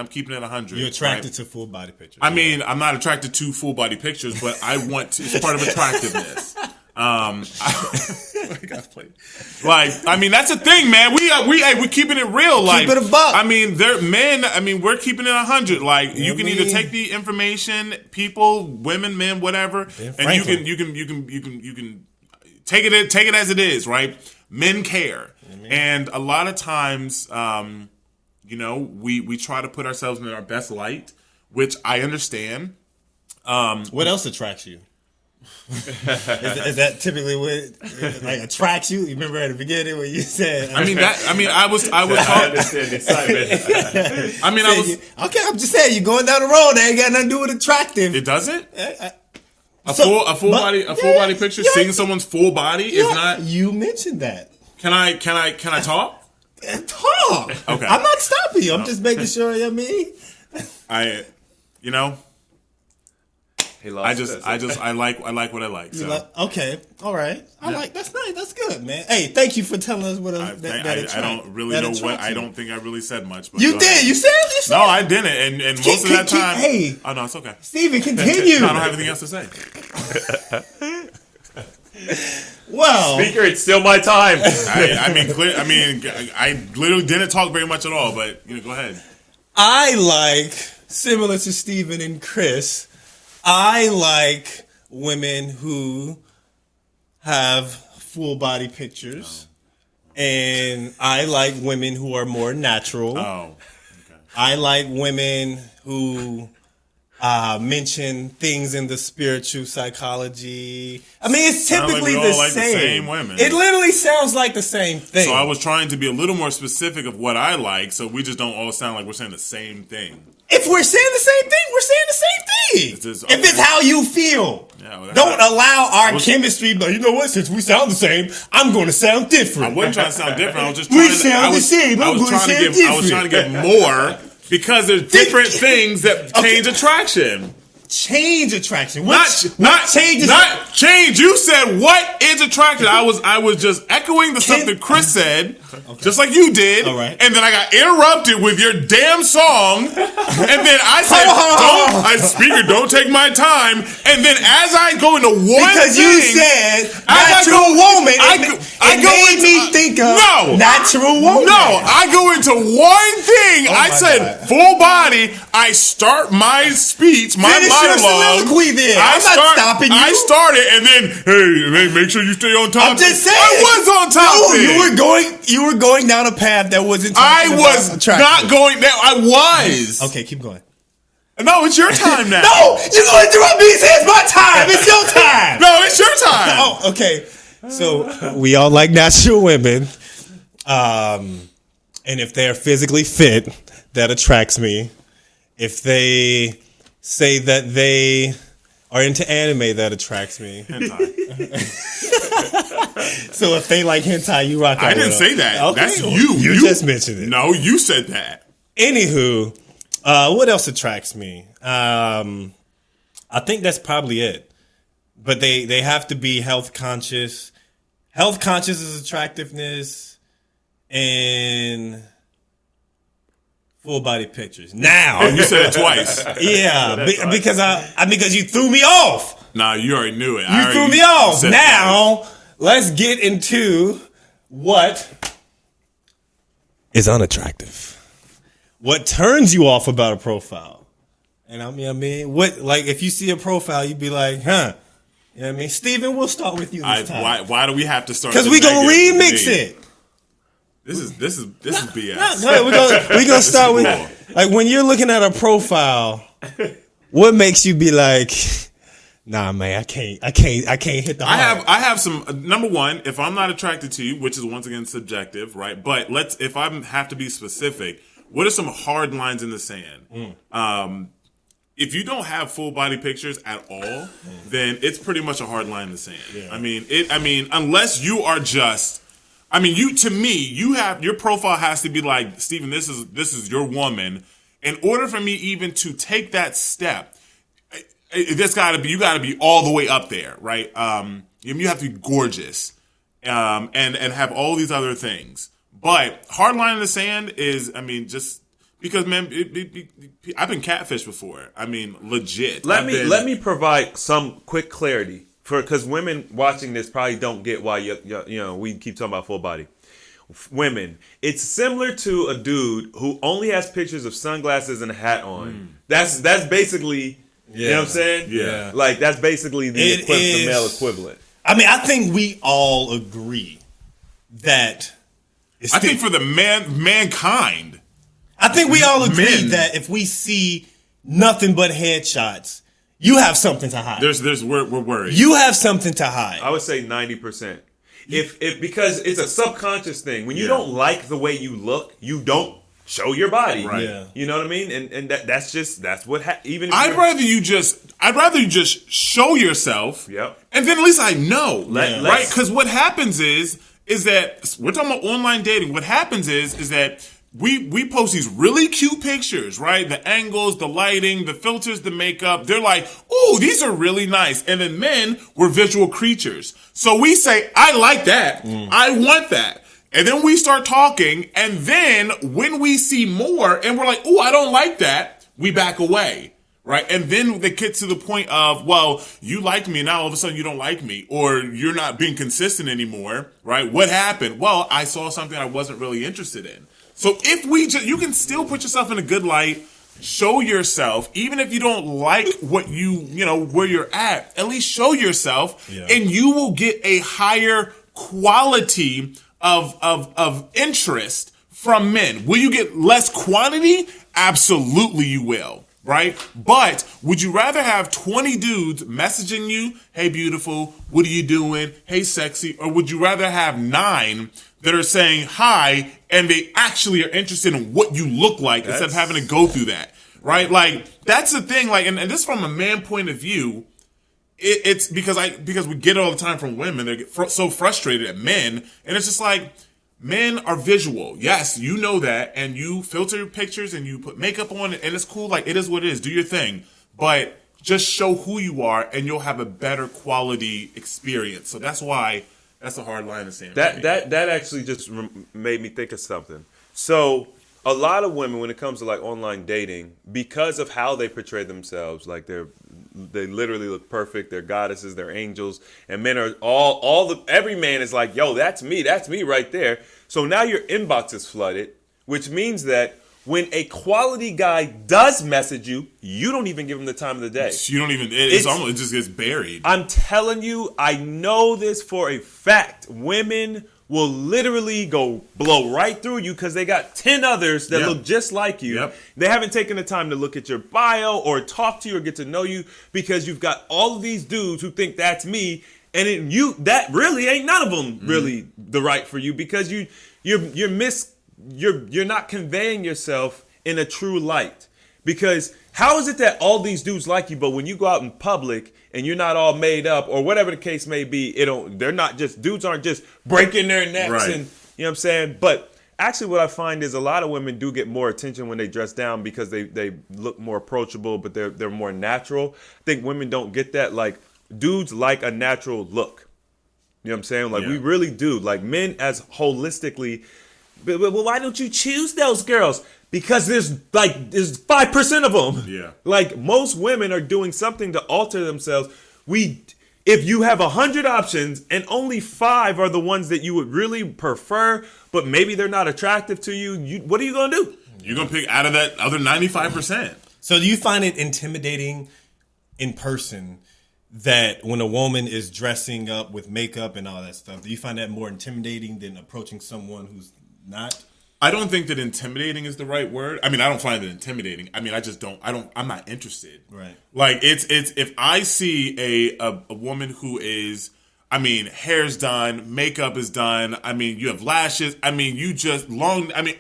keeping it 100. You're attracted to full body pictures. I mean, I'm not attracted to full body pictures, but I want to. It's part of attractiveness. That's a thing, man. We're keeping it real. Like, keep it a buck. I mean, they're men. I mean, we're keeping it 100. Like, you can either take the information, people, women, men, whatever, and you can take it as it is, right? Men care, and a lot of times, we try to put ourselves in our best light, which I understand. What else attracts you? is that typically what attracts you? You remember at the beginning when you said? I was I understand the excitement. Okay, I'm just saying you're going down the road. That ain't got nothing to do with attractive. It doesn't. A full body picture, seeing someone's full body is not. You mentioned that. Can I talk? Talk. Okay. I'm not stopping you. I'm just making sure. I like what I like. So. Okay, all right. That's nice. That's good, man. Hey, thank you for telling us what I don't really know what. I don't think I really said much. But you did. You said. No, I didn't. And most of that time. Hey. Oh no, it's okay. Steven, continue. No, I don't have anything else to say. Well, speaker, it's still my time. I literally didn't talk very much at all. But go ahead. I like, similar to Steven and Chris, I like women who have full body pictures, and I like women who are more natural. Oh, okay. I like women who mention things in the spiritual psychology. I mean, it's typically the same women. It literally sounds like the same thing. So I was trying to be a little more specific of what I like, so we just don't all sound like we're saying the same thing. If we're saying the same thing, we're saying the same thing. If it's how you feel. Don't allow our chemistry, but you know what? Since we sound the same, I'm going to sound different. I wasn't trying to sound different. I was just trying the same. I was trying to get more because there's different things that change attraction. Change attraction. Not change. You said what is attraction? I was just echoing the stuff that Chris said, just like you did. All right. And then I got interrupted with your damn song. And then I said, don't take my time. And then as I go into one because thing, you said natural woman, it made me think of natural woman. No, I go into one thing. I said full body. I start my speech, my monologue. Then. I'm not stopping you. I started, and then hey, make sure you stay on topic. I'm just saying. I was on topic. You were going down a path that wasn't. I was not going there. I was. Okay, keep going. No, it's your time now. No, you're going to interrupt me. It's my time. It's your time. No, it's your time. Oh, okay. So we all like natural women, and if they're physically fit, that attracts me. If they say that they are into anime, that attracts me. Hentai. So if they like hentai, you rock out. I didn't say that. Okay. That's you. You just mentioned it. No, you said that. Anywho, what else attracts me? I think that's probably it. But they have to be health conscious. Health conscious is attractiveness, and full body pictures. Now you said it twice. Yeah, because you threw me off. Nah, you already knew it. You threw me off. Now let's get into what is unattractive. What turns you off about a profile? And I mean, what, like, if you see a profile, you'd be like, huh? You know what I mean? Steven, we'll start with you this time. Why do we have to start? Because we're going to remix it. This is BS. No, we're gonna start with, like, when you're looking at a profile, what makes you be like, nah, man, I can't hit the heart. I have some, number one, if I'm not attracted to you, which is once again subjective, right? But if I have to be specific, what are some hard lines in the sand? If you don't have full body pictures at all, then it's pretty much a hard line in the sand. Yeah. I mean, unless you are just, I mean, you have your profile has to be like, Steven, this is your woman. In order for me even to take that step, you got to be all the way up there, right? You have to be gorgeous, and have all these other things. But hard line in the sand is, I mean, just because, man, I've been catfished before. I mean, legit. Let me provide some quick clarity because women watching this probably don't get why we keep talking about full body. Women, it's similar to a dude who only has pictures of sunglasses and a hat on. That's basically, you know what I'm saying? Yeah. Like that's basically the male equivalent. I mean, I think we all agree that. I think for the mankind. I think we all agree Men. that if we see nothing but headshots, you have something to hide. We're worried. You have something to hide. I would say 90%. If because it's a subconscious thing. When you don't like the way you look, you don't show your body. Right. Yeah. You know what I mean? And that's what even. If I'd rather you just show yourself. Yep. And then at least I know, Let's- right? Because what happens is that we're talking about online dating. What happens is that we post these really cute pictures, right? The angles, the lighting, the filters, the makeup. They're like, "Ooh, these are really nice." And then men, we're visual creatures. So we say, "I like that. I want that." And then we start talking. And then when we see more and we're like, "Ooh, I don't like that," we back away. Right. And then they get to the point of, well, you liked me and now all of a sudden you don't like me, or you're not being consistent anymore. Right. What happened? Well, I saw something I wasn't really interested in. So if you can still put yourself in a good light, show yourself, even if you don't like what where you're at least show yourself, and you will get a higher quality of interest from men. Will you get less quantity? Absolutely you will. Right? But would you rather have 20 dudes messaging you, "Hey, beautiful, what are you doing? Hey, sexy," or would you rather have 9 that are saying hi and they actually are interested in what you look like instead of having to go through that? Right? Like, that's the thing. Like, and this from a man point of view, it's because we get it all the time from women. They get so frustrated at men, and it's just like, men are visual. Yes, you know that, and you filter your pictures and you put makeup on it, and it's cool. Like, it is what it is. Do your thing, but just show who you are, and you'll have a better quality experience. So that's why that's a hard line to say. That actually just made me think of something. So a lot of women, when it comes to like online dating, because of how they portray themselves, like they literally look perfect. They're goddesses, they're angels, and men are every man is like, "Yo, that's me right there." So now your inbox is flooded, which means that when a quality guy does message you, you don't even give him the time of the day. You don't even. It just gets buried. I'm telling you, I know this for a fact. Women will literally blow right through you because they got 10 others that look just like you. Yep. They haven't taken the time to look at your bio or talk to you or get to know you because you've got all of these dudes who think that's me, and that really ain't none of them really the right for you because you're not conveying yourself in a true light. Because how is it that all these dudes like you, but when you go out in public and you're not all made up or whatever the case may be, dudes aren't just breaking their necks, right. And you know what I'm saying? But actually what I find is a lot of women do get more attention when they dress down because they look more approachable, but they're more natural. I think women don't get that. Like, dudes like a natural look. You know what I'm saying? Like, we really do. Like, men as holistically, but why don't you choose those girls? Because there's 5% of them. Yeah. Like, most women are doing something to alter themselves. If you have 100 options and only 5 are the ones that you would really prefer, but maybe they're not attractive to you, what are you going to do? You're going to pick out of that other 95%. So do you find it intimidating in person that when a woman is dressing up with makeup and all that stuff, do you find that more intimidating than approaching someone who's not? I don't think that intimidating is the right word. I mean, I don't find it intimidating. I mean, I'm not interested. Right. Like, it's if I see a woman who is, I mean, hair's done, makeup is done, I mean, you have lashes, I mean,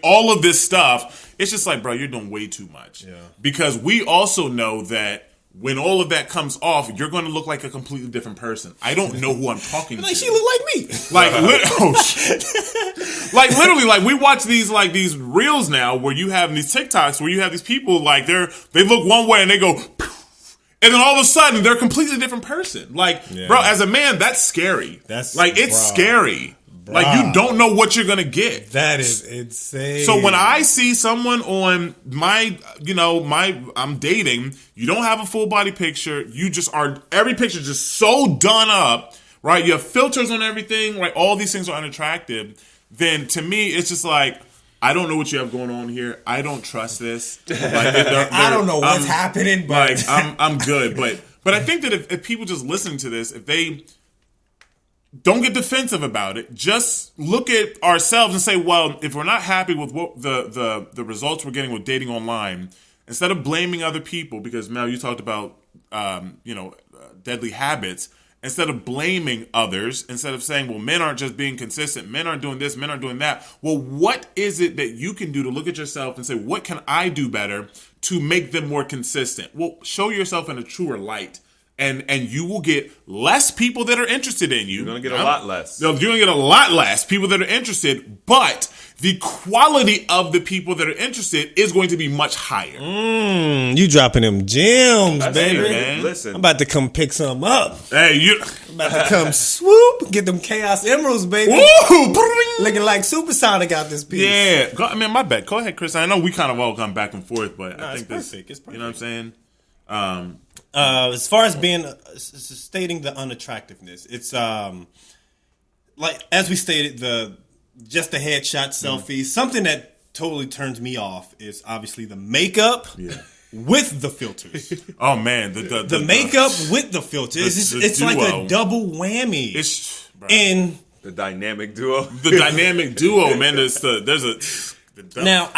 all of this stuff, it's just like, bro, you're doing way too much. Yeah. Because we also know that when all of that comes off, you're going to look like a completely different person. I don't know who I'm talking to. Like she look like me. Like literally, like we watch these reels now where you have these TikToks where you have these people like they look one way and they go, poof, and then all of a sudden they're a completely different person. Like, bro, as a man, that's scary. It's scary. Bruh. Like you don't know what you're gonna get. That is insane. So when I see someone on I'm dating, you don't have a full body picture. You just are, every picture just so done up, right? You have filters on everything, right? All these things are unattractive. Then to me, it's just like, I don't know what you have going on here. I don't trust this. Like, I don't know what's happening, but like, I'm good. But I think that if people just listening to this, if they don't get defensive about it. Just look at ourselves and say, well, if we're not happy with what the results we're getting with dating online, instead of blaming other people, because Mel, you talked about deadly habits. Instead of blaming others, instead of saying, well, men aren't just being consistent, men aren't doing this, men aren't doing that. Well, what is it that you can do to look at yourself and say, what can I do better to make them more consistent? Well, show yourself in a truer light. And you will get less people that are interested in you. You're going to get a lot less. You're going to get a lot less people that are interested, but the quality of the people that are interested is going to be much higher. You dropping them gems, That's baby. it, man. Listen. I'm about to come pick some up. Hey, I'm about to come swoop, get them Chaos Emeralds, baby. Woo! Looking like Supersonic out this piece. Yeah. My bad. Go ahead, Chris. I know we kind of all come back and forth, but I think it's perfect. It's perfect. You know what I'm saying? As far as being stating the unattractiveness, it's like as we stated, the headshot selfies. Something that totally turns me off is obviously the makeup with the filters. Oh man, the makeup with the filters. It's like a double whammy. And the dynamic duo. The dynamic duo, man. Now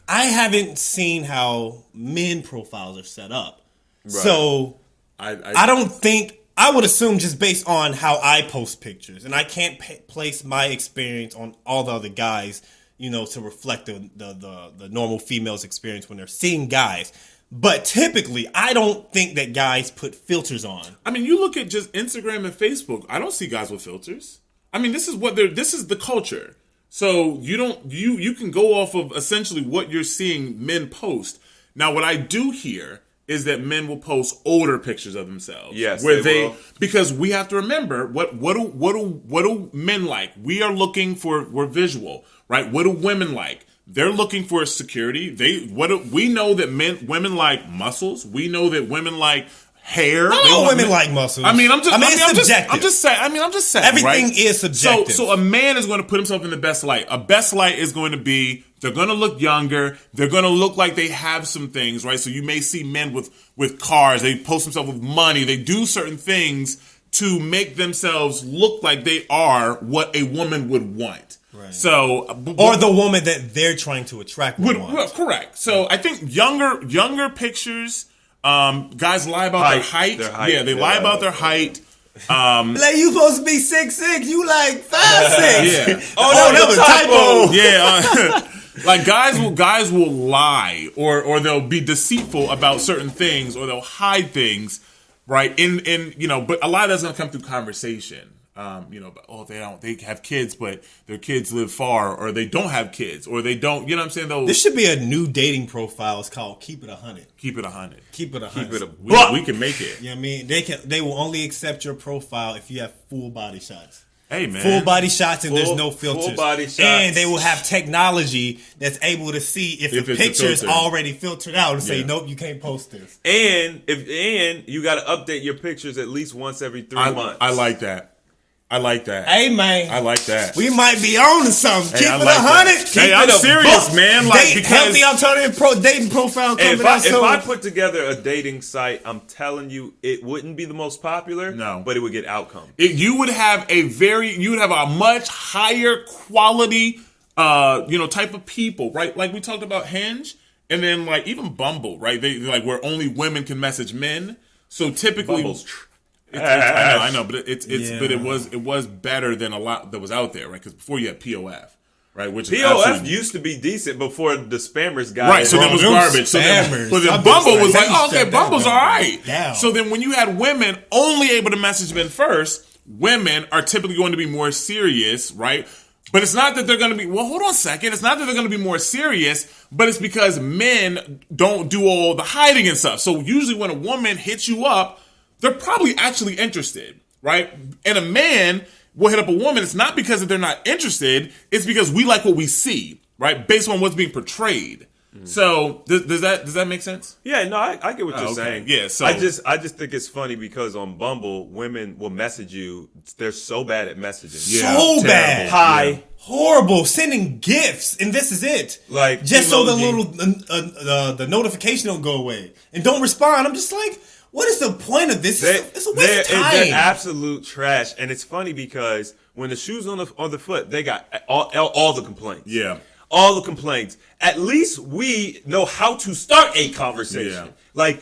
I haven't seen how men profiles are set up. Right. So I don't think, I would assume just based on how I post pictures, and I can't place my experience on all the other guys, to reflect the normal female's experience when they're seeing guys. But typically, I don't think that guys put filters on. I mean, you look at just Instagram and Facebook. I don't see guys with filters. I mean, this is the culture. So you can go off of essentially what you're seeing men post. Now, what I do here is that men will post older pictures of themselves. Yes, where they will. Because we have to remember what do men like? We're visual, right? What do women like? They're looking for security. We know that women like muscles. We know that women like hair. Not all women like muscles. It's subjective. I'm just saying. Everything right? is subjective. So a man is going to put himself in the best light. A best light is going to be, they're going to look younger. They're going to look like they have some things, right? So you may see men with cars. They post themselves with money. They do certain things to make themselves look like they are what a woman would want. Right. So, or the woman that they're trying to attract would want. Well, correct. So I think younger pictures, guys lie about their height. Yeah, they lie about their height. Like, you supposed to be 6'6", you like 5'6". Yeah. That was a typo. Yeah. Like guys will lie or they'll be deceitful about certain things, or they'll hide things, right? But a lot of that's gonna come through conversation. They have kids, but their kids live far, or they don't have kids, or they don't, you know what I'm saying? This should be a new dating profile. It's called Keep It 100. Keep it 100. Keep it 100. Keep it we can make it. You know what I mean? They will only accept your profile if you have full body shots. Hey, man. Full body shots and there's no filters. Full body shots. And they will have technology that's able to see if the picture is already filtered out and say, nope, you can't post this. And you got to update your pictures at least once every 3 months. I like that. Hey, man. I like that. We might be on to something. Keep it 100. Hey, I'm serious, man. Like, healthy alternative dating profile coming out soon. If I put together a dating site, I'm telling you, it wouldn't be the most popular. No, but it would get outcome. You would have a much higher quality, type of people, right? Like we talked about Hinge, and then like even Bumble, right? They like where only women can message men. So typically. Bumble's I know, but it was better than a lot that was out there, right? Because before you had POF, right? Which is POF absolutely- used to be decent before the spammers got Right, so it. then it was them garbage. So then, spammers. but then I'm Bumble just was like, like, oh, they okay, shut Bumble's that all right. down. So then when you had women only able to message men first, women are typically going to be more serious, right? But it's not that they're going to be, well, hold on a second. It's not that they're going to be more serious, but it's because men don't do all the hiding and stuff. So usually when a woman hits you up, they're probably actually interested, right? And a man will hit up a woman. It's not because they're not interested. It's because we like what we see, right? Based on what's being portrayed. So does that make sense? Yeah, no, I get what you're okay. saying. Yeah, so- I just think it's funny because on Bumble, women will message you. They're so bad at messaging. Yeah. So terrible. bad. Hi. Horrible. Sending gifts, and this is it. Like, just so the emoji. little the notification don't go away and don't respond. I'm just like, what is the point of this? It's a waste of time. They're absolute trash, and it's funny because when the shoe's on the foot, they got all the complaints. Yeah. All the complaints. At least we know how to start a conversation. Yeah. Like,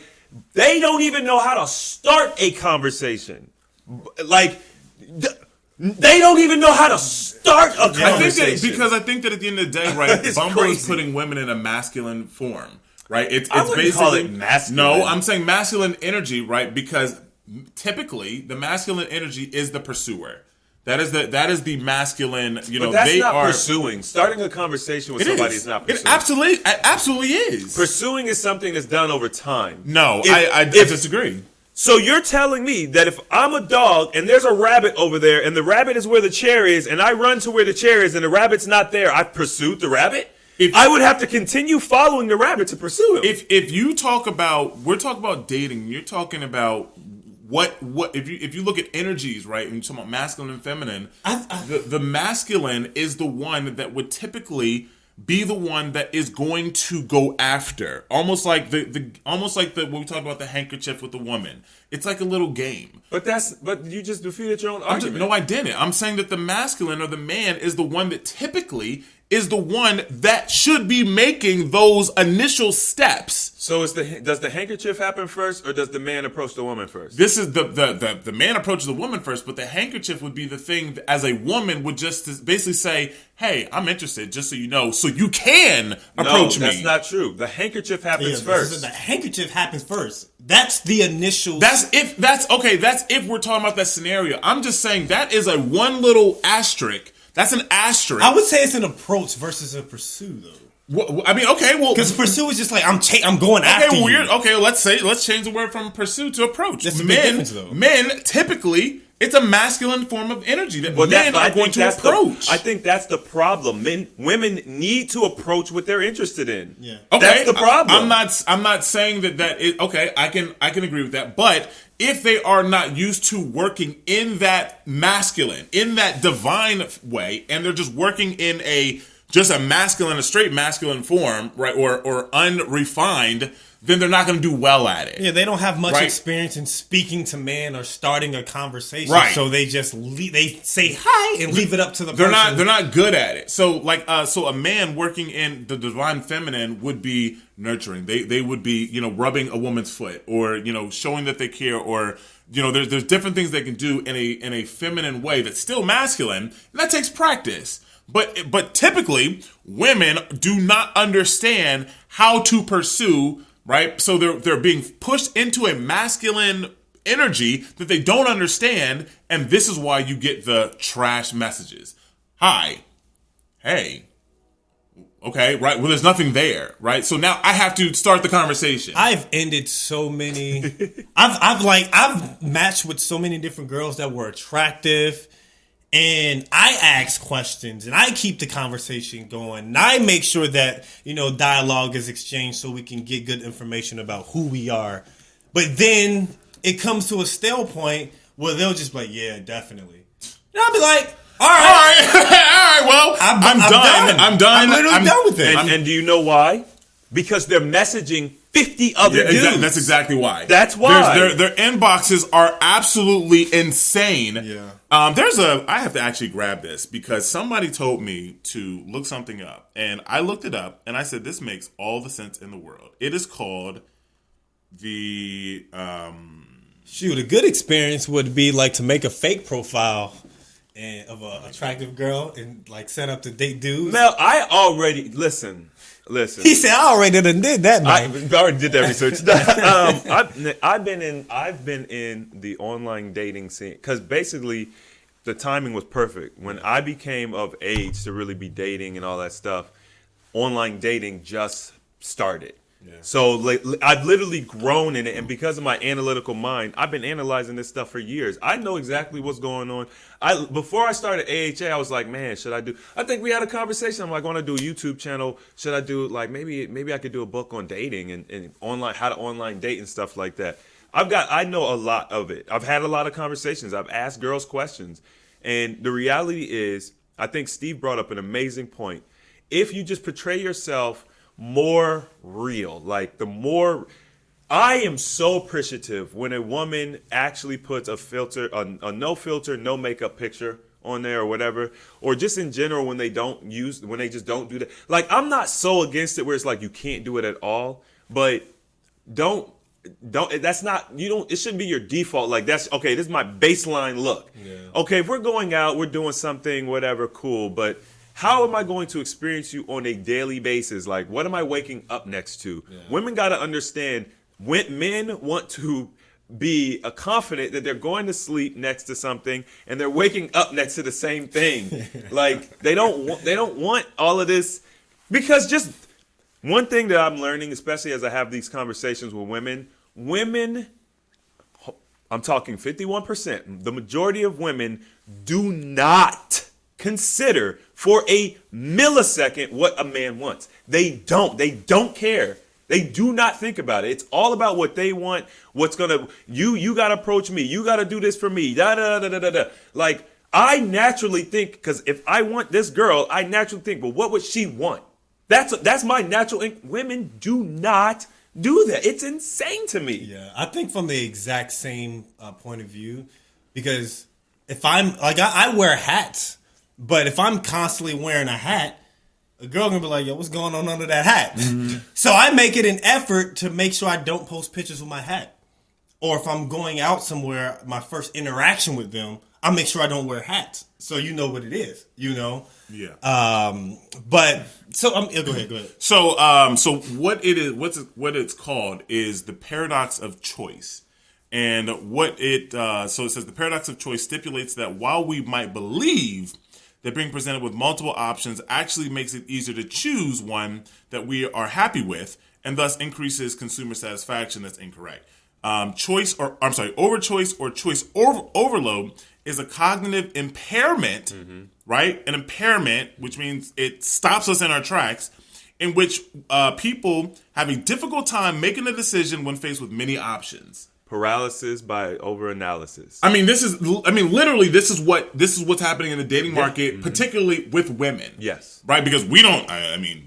they don't even know how to start a conversation. Like, they don't even know how to start a conversation. I think that at the end of the day, right, It's Bumble is crazy. putting women in a masculine form, right? It's I wouldn't basically call it masculine. No, I'm saying masculine energy, right? Because typically the masculine energy is the pursuer. That is the masculine. You know, But that's they not are pursuing. Starting a conversation with It somebody is. is not It pursuing. absolutely is. Pursuing is something that's done over time. No, If- I if- disagree. So you're telling me that if I'm a dog and there's a rabbit over there and the rabbit is where the chair is and I run to where the chair is and the rabbit's not there, I pursued the rabbit? I would have to continue following the rabbit to pursue him. If you talk about, we're talking about dating, you're talking about what if you look at energies, right, and you're talking about masculine and feminine, the masculine is the one that would typically be the one that is going to go after, almost like the when we talk about the handkerchief with the woman. It's like a little game. But you just defeated your own argument. No, I didn't. I'm saying that the masculine or the man is the one that typically is the one that should be making those initial steps. So does the handkerchief happen first or does the man approach the woman first? This is the man approaches the woman first, but the handkerchief would be the thing that, as a woman, would just basically say, "Hey, I'm interested, just so you know, so you can approach me." No, that's not true. The handkerchief happens first. The handkerchief happens first. That's the initial. That's if we're talking about that scenario. I'm just saying that is a one little asterisk. That's an asterisk. I would say it's an approach versus a pursue, though. I mean, okay, well, Because pursue is just like I'm going after you. Okay, let's change the word from pursue to approach. That's a big difference, though. Men typically, it's a masculine form of energy that men are going to approach. I think that's the problem. Women need to approach what they're interested in. Yeah. Okay, That's the problem. I'm not saying that is okay. I can agree with that. But if they are not used to working in that masculine, in that divine way, and they're just working in a straight masculine form, right, or unrefined, then they're not going to do well at it. Yeah, they don't have much Right. experience in speaking to men or starting a conversation. Right. So they just they say hi and leave it up to the They're person. they're not good at it. So so a man working in the divine feminine would be nurturing. They would be, rubbing a woman's foot or, showing that they care, or, there's different things they can do in a feminine way that's still masculine, and that takes practice. But typically women do not understand how to pursue, right? So they're being pushed into a masculine energy that they don't understand, and this is why you get the trash messages. Hi. Hey. Okay, right. Well, there's nothing there, right? So now I have to start the conversation. I've ended so many. I've matched with so many different girls that were attractive, and I ask questions and I keep the conversation going. And I make sure that dialogue is exchanged so we can get good information about who we are. But then it comes to a stale point where they'll just be like, "Yeah, definitely," and I'll be like, All right. Well, I'm done. I'm done. I'm literally done with it. And do you know why? Because they're messaging 50 other dudes. That's exactly why. That's why. Their inboxes are absolutely insane. Yeah. I have to actually grab this because somebody told me to look something up, and I looked it up, and I said this makes all the sense in the world. It is called the Shoot, a good experience would be like to make a fake profile and of a attractive girl and like set up to date dudes. Mel, I already listen. He said, "I already did that, man." I already did that research. I've been in the online dating scene because basically the timing was perfect when I became of age to really be dating and all that stuff. Online dating just started. Yeah. So like, I've literally grown in it, and because of my analytical mind, I've been analyzing this stuff for years. I know exactly what's going on. Before I started AHA, I was like, man, should I do? I think we had a conversation. I'm like, I want to do a YouTube channel. Should I do like maybe I could do a book on dating and online, how to online date and stuff like that. I know a lot of it. I've had a lot of conversations. I've asked girls questions, and the reality is, I think Steve brought up an amazing point. If you just portray yourself more real, like I am so appreciative when a woman actually puts a filter, a no filter, no makeup picture on there or whatever, or just in general when they just don't do that. Like, I'm not so against it where it's like you can't do it at all, but that's not, it shouldn't be your default. Like, that's okay, this is my baseline look. Yeah. Okay, if we're going out, we're doing something, whatever, cool, but how am I going to experience you on a daily basis? Like, what am I waking up next to? Yeah. Women got to understand, when men want to be confident that they're going to sleep next to something and they're waking up next to the same thing. Like, they don't want all of this, because just one thing that I'm learning, especially as I have these conversations with women, I'm talking 51%, the majority of women do not consider for a millisecond what a man wants. They don't care. They do not think about it. It's all about what they want. You got to approach me. You got to do this for me. Da da da da da da. Like, I naturally think, because if I want this girl, I naturally think, well, what would she want? That's my natural. Women do not do that. It's insane to me. Yeah, I think from the exact same point of view, because if I'm like, I wear hats, but if I'm constantly wearing a hat, a girl gonna be like, yo, what's going on under that hat? Mm-hmm. So I make it an effort to make sure I don't post pictures with my hat. Or if I'm going out somewhere, my first interaction with them, I make sure I don't wear hats. So you know what it is, you know? Yeah. But so go ahead. So what it's called is the paradox of choice. And so it says the paradox of choice stipulates that while we might believe that being presented with multiple options actually makes it easier to choose one that we are happy with, and thus increases consumer satisfaction. That's incorrect. Overchoice or choice overload is a cognitive impairment, right? An impairment, which means it stops us in our tracks, in which people have a difficult time making a decision when faced with many options. Paralysis by overanalysis. Literally, this is what's happening in the dating market, particularly with women. Yes, right, because we don't.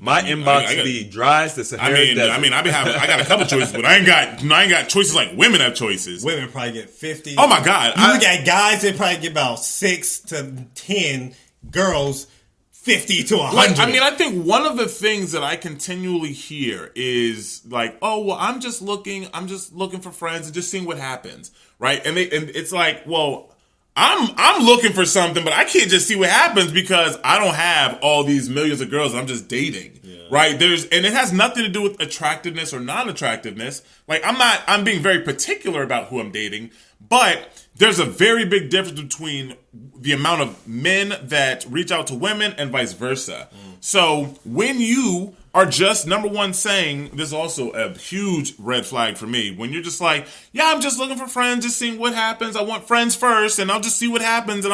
My inbox be dry as the Sahara Desert. I got a couple choices, but I ain't got choices like women have choices. Women probably get 50. Oh my God! You look at guys, they probably get about 6 to 10. Girls, 50 to 100. I think one of the things that I continually hear is like, oh, well, I'm just looking for friends and just seeing what happens, right? And it's like, well, I'm looking for something, but I can't just see what happens because I don't have all these millions of girls I'm just dating, right? And it has nothing to do with attractiveness or non-attractiveness. Like, I'm being very particular about who I'm dating, but there's a very big difference between the amount of men that reach out to women and vice versa. So when you are just, number one, saying, this is also a huge red flag for me, when you're just like, yeah, I'm just looking for friends, just seeing what happens. I want friends first, and I'll just see what happens. And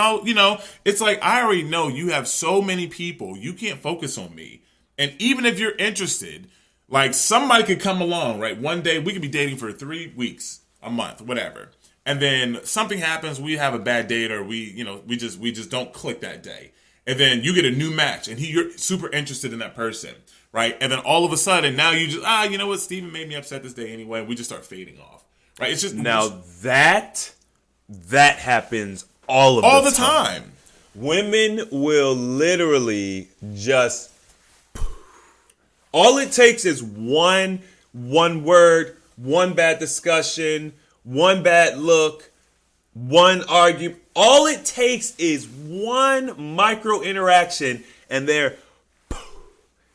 it's like, I already know you have so many people. You can't focus on me. And even if you're interested, like, somebody could come along, right? One day we could be dating for 3 weeks, a month, whatever. And then something happens, we have a bad date, or we just don't click that day. And then you get a new match, and you're super interested in that person, right? And then all of a sudden, now you just, you know what, Steven made me upset this day anyway, and we just start fading off, right? It's just that happens all the time. Women will literally just, all it takes is one word, one bad discussion, one bad look, one argument. all it takes is one micro interaction, and they're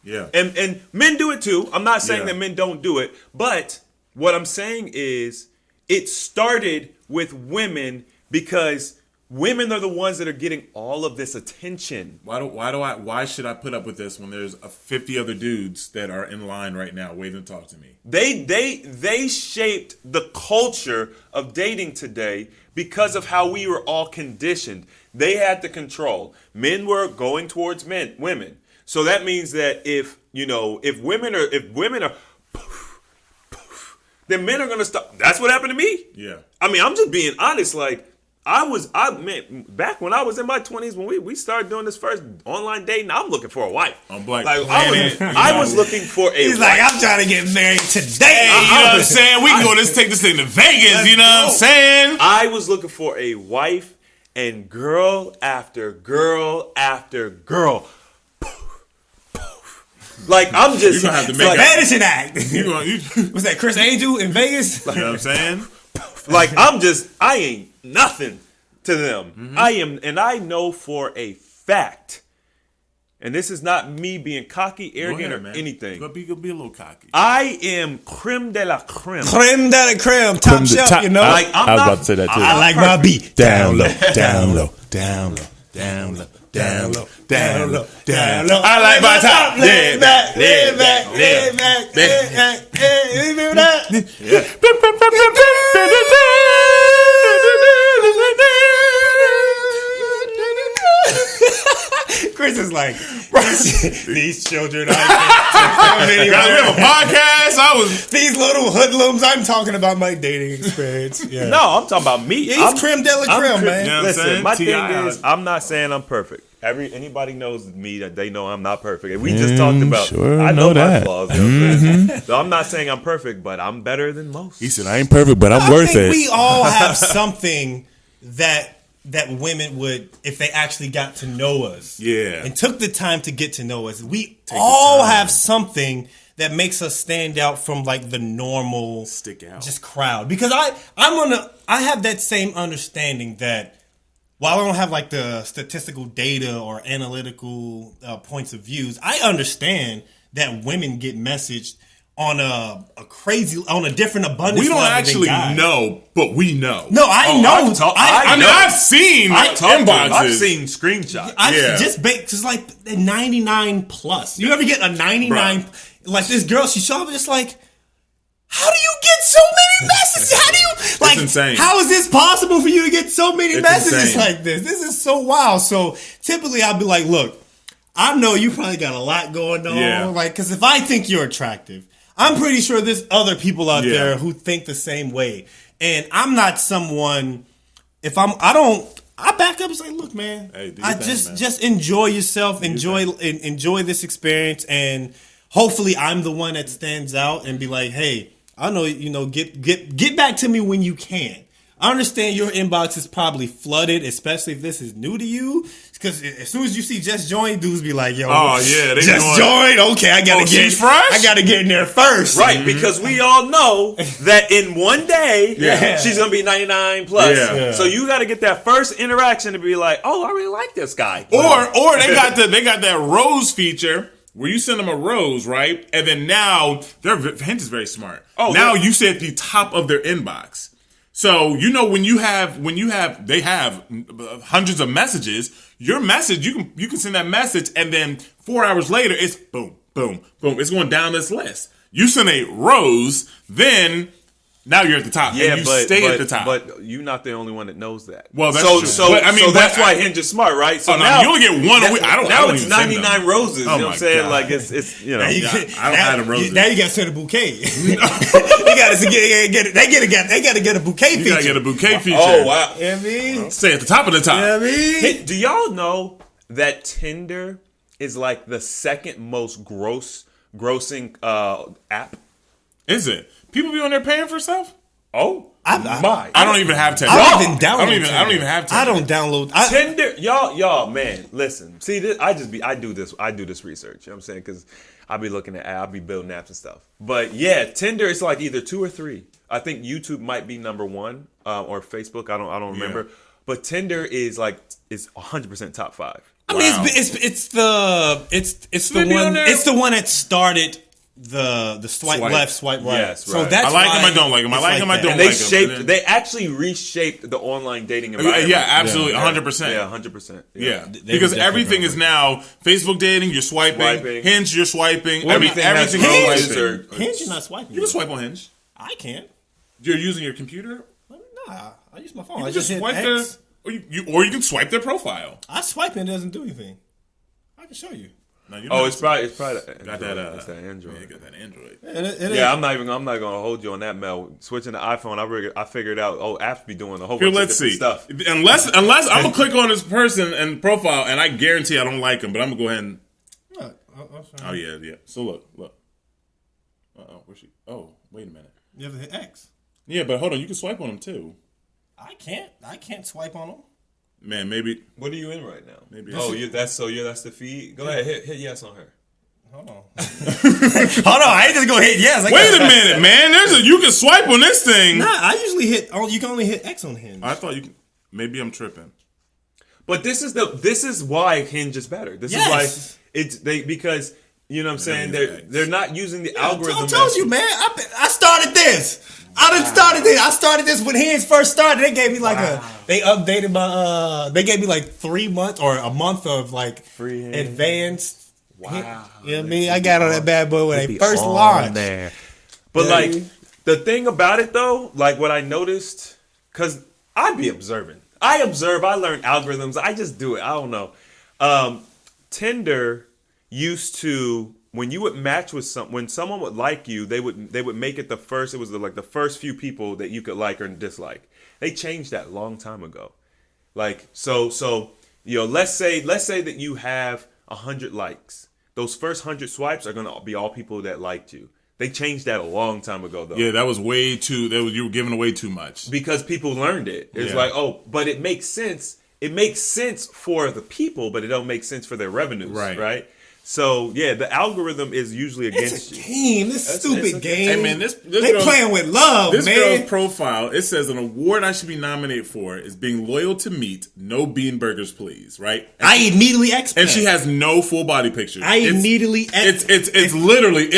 Yeah. and men do it too. I'm not saying Yeah. that men don't do it, but what I'm saying is it started with women because women are the ones that are getting all of this attention. Why should I put up with this when there's 50 other dudes that are in line right now waiting to talk to me? They shaped the culture of dating today because of how we were all conditioned. They had the control. Men were going towards women. So that means that if women are then men are gonna stop. That's what happened to me. Yeah. I mean, I'm just being honest. Like back when I was in my 20s, when we started doing this first online dating, I'm looking for a wife. I'm Black Like Planet. I was looking for a He's wife. like, I'm trying to get married today. You know what I'm saying? We can take this thing to Vegas. You know what I'm saying? I was looking for a wife, and girl after girl after girl. Like I'm just You're gonna have to make like, Vanishing act. You Was that Chris Angel in Vegas? know what I'm saying? like I ain't nothing to them. I am, and I know for a fact, and this is not me being cocky, arrogant, ahead, or man. anything. Go be a little cocky. I am creme de la creme. Creme de la creme, top Creme de shelf, top- you know. Like I'm I was not, about to say that too. I like my beat. Down low, down low, down low, down low, down low, down low, down low. I like my top. Lay back, lay back, lay back, lay back. Hey, remember that? Chris is like, these children, Guys, we have a podcast. these little hoodlums. I'm talking about my dating experience. Yeah. No, I'm talking about me. He's creme de la creme, man. You know what I'm Listen, saying? my thing T.I. is, I'm not saying I'm perfect. Anybody knows me that they know I'm not perfect. And we just talked about. sure I know know my that. flaws. You know what I'm saying? So I'm not saying I'm perfect, but I'm better than most. He said, I ain't perfect, but I'm I worth think it. we all have something that women would, if they actually got to know us, Yeah. and took the time to get to know us. We all have something that makes us stand out from like the normal Stick out. just crowd. Because I have that same understanding that while I don't have like the statistical data or analytical points of views, I understand that women get messaged on a different abundance. We don't level than actually guys. know, but we know. No, I know. I mean, I've seen inboxes. I've seen screenshots. Yeah. Just because like 99 plus. You ever get a 99? Bruh. Like this girl, she showed up just like, how do you get so many messages? How do you like? insane. How is this possible for you to get so many It's messages insane. like this? This is so wild. So typically, I'll be like, look, I know you probably got a lot going on. Yeah. Like, because if I think you're attractive, I'm pretty sure there's other people out Yeah. there who think the same way. And I'm not someone. I back up and say, look, man, Hey, do your thing, man. just enjoy yourself, enjoy this experience, and hopefully I'm the one that stands out and be like, hey, I know, get back to me when you can. I understand your inbox is probably flooded, especially if this is new to you. Because as soon as you see Just Join, dudes be like, yo, Oh, yeah, they Just going- Join? Okay, I gotta she's fresh? I gotta get in there first. Right, because we all know that in one day Yeah. she's gonna be 99 plus. Yeah. So you got to get that first interaction to be like, oh, I really like this guy. Or they got that rose feature where you send them a rose, right? And then now Hinge is very smart. Oh, now yeah. you say at the top of their inbox. So when you have they have hundreds of messages, your message you can send that message, and then 4 hours later it's boom, boom, boom. It's going down this list. You send a rose, then now you're at the top. Yeah, and you but stay at the top. But you're not the only one that knows that. Well, that's so, true. So, But, I mean, so that's but why I- Hinge is smart, right? So Oh, no, now you only get one a week. I don't Now even it's send them. 99 roses. You Oh, know what my I'm saying? God. Like it's Now you, I don't have them roses. now you got to send a bouquet. you got to get they got to get a bouquet You feature. gotta get a bouquet feature. Oh wow. You know what I mean? Stay at the top of the top. You know what I mean? Hey, do y'all know that Tinder is like the second most grossing app? Is it? People be on there paying for stuff? Oh I- my! I don't even have Tinder. I don't even download. I don't even have Tinder. I don't download. Tinder, y'all, man, listen. See, this, I do this research. You know what I'm saying? Because I be looking at, I be building apps and stuff. But yeah, Tinder is like either 2 or 3. I think YouTube might be number 1, or Facebook. I don't remember. but Tinder is 100% top 5. I mean, it's the one that started the swipe left, swipe right. Yes, So right. that's I like why him, I don't like him. I it's like him, I that. don't And like him. they actually reshaped the online dating environment. Yeah, absolutely, 100%. Yeah, 100%. Yeah, They because were definitely everything is now Facebook dating. You're swiping. Hinge. You're swiping. Everything has everything is Hinge swiping. Hinge, you're not swiping. You can swipe on Hinge. I can't. You're using your computer. Nah, I use my phone. You I can just hit swipe X. or you can swipe their profile. I swipe and it doesn't do anything. I can show you. No, you're Oh, not. it's probably got that. it's that Android. Yeah, you got that Android. Yeah, I'm not going to hold you on that, Mel. Switching to iPhone, I figured out. Oh, apps be doing a whole Here, bunch let's of see. different stuff. Unless I'm gonna click on this person and profile, and I guarantee I don't like him, but I'm gonna go ahead and. Oh yeah. So look. Where's she? Oh, wait a minute. You ever hit X? Yeah, but hold on. You can swipe on him too. I can't swipe on them. Man, maybe. What are you in right now? Maybe. That's the feed. Go ahead, hit yes on her. Hold on. Hold on. I ain't just go hit yes. Wait a minute, man. You can swipe on this thing. Nah, I usually hit. Oh, you can only hit X on Hinge. I thought you. Maybe I'm tripping. But this is why Hinge is better. This is why because you know what I'm saying they're not using the algorithm. I told you, man. I started this. I started this when Hinge first started. They gave me they updated my they gave me like 3 months or a month of like free advanced. Wow. You know what I mean? I got on that bad boy when they first launched. There. But the thing about it though, like what I noticed, because I'd be observing. I learn algorithms. I just do it. I don't know. Tinder used to, when you would match with when someone would like you, they would make it the first. It was the first few people that you could like or dislike. They changed that a long time ago. Like so let's say that you have 100 likes. Those first 100 swipes are gonna be all people that liked you. They changed that a long time ago though. Yeah, that was way too. You were giving away too much because people learned it. It's like, but it makes sense. It makes sense for the people, but it don't make sense for their revenues. Right. So yeah, the algorithm is usually against you. Game, this stupid game. Hey man, they playing with love, this man. This girl's profile, it says an award I should be nominated for is being loyal to meat, no bean burgers, please. Right? I immediately expect. And she has no full body pictures. It's literally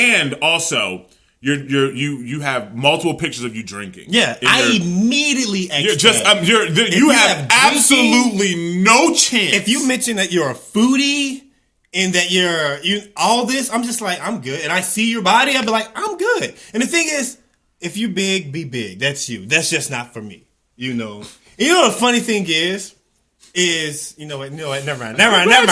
and also you have multiple pictures of you drinking. Yeah, I immediately expect. You have absolutely no chance. If you mention that you're a foodie and that you all this, I'm just like, I'm good. And I see your body, I'll be like, I'm good. And the thing is, if you big, be big. That's you. That's just not for me. You know. And you know what the funny thing is you know what? Never mind. I'm not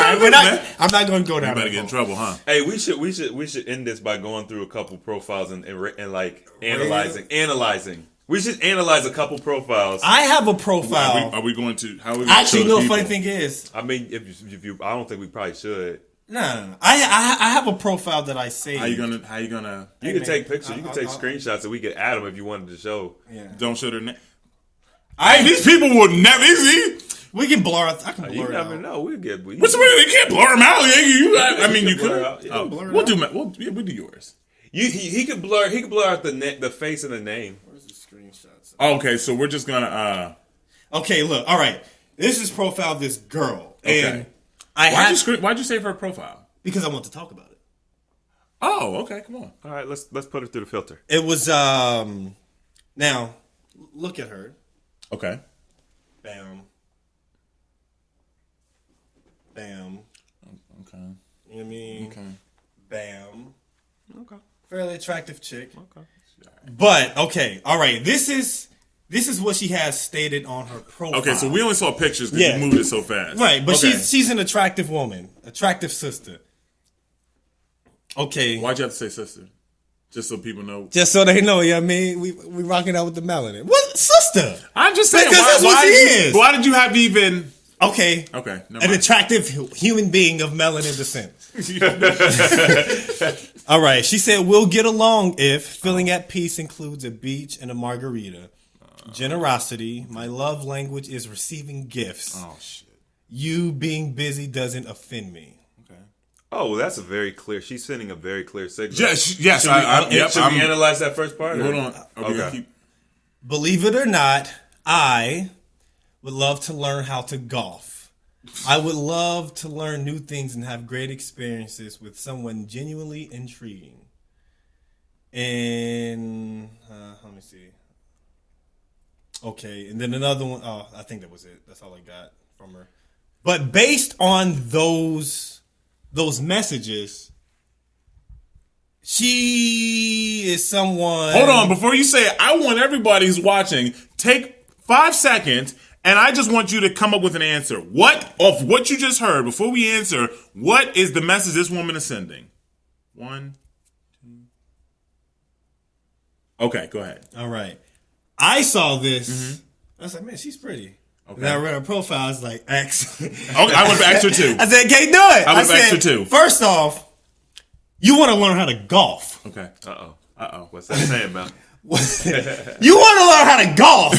going to go down. You better get in trouble, huh? Hey, we should end this by going through a couple profiles and like analyzing. We should analyze a couple profiles. I have a profile. Are we going to? How are we? Actually, no. Funny thing is, I mean, if you, I don't think we probably should. No. I have a profile that I saved. How you gonna? You can take pictures. You can take screenshots, and we could add them if you wanted to show. Yeah. Don't show their name. These people would never. We can blur. I can blur you it never out. know. We'll get. What's the way? They can't blur them out. You could. We'll do yours. He could blur. He could blur out the face and the name. Where's the screenshots? Okay, so we're just gonna. Okay, look. All right, this is profile of this girl. Okay. And why'd you save her profile? Because I want to talk about it. Oh, okay. Come on. All right, let's put it through the filter. It was now look at her. Okay. Bam. Bam. Okay. You know what I mean? Okay. Bam. Okay. Fairly attractive chick. Okay. But okay, all right. This is what she has stated on her profile. Okay, so we only saw pictures because you moved it so fast. Right, but okay. she's an attractive woman, attractive sister. Okay. Why'd you have to say sister? Just so people know. Just so they know, you know what I mean? We rocking out with the melanin. What sister? I'm just saying. Because that's what she is. Why did you have to even? Okay. Okay. An attractive human being of melanin descent. All right. She said, we'll get along if feeling at peace includes a beach and a margarita. Generosity. My love language is receiving gifts. Oh, shit. You being busy doesn't offend me. Okay. Oh, that's a very clear. She's sending a very clear signal. Yes. Should we analyze that first part? Hold on. Okay. Believe it or not, I Would love to learn how to golf. I would love to learn new things and have great experiences with someone genuinely intriguing. And let me see. Okay, and then another one. Oh, I think that was it. That's all I got from her. But based on those messages, she is someone. Hold on, before you say it, I want everybody who's watching, take 5 seconds, and I just want you to come up with an answer. What you just heard, before we answer, what is the message this woman is sending? 1, 2. Okay, go ahead. All right. I saw this. I was like, man, she's pretty. Okay. And I read her profile. I was like, X. Okay, I went for extra 2. I said, can't do it. I went for extra 2. First off, you want to learn how to golf. Okay. Uh-oh. What's that saying, man? You want to learn how to golf.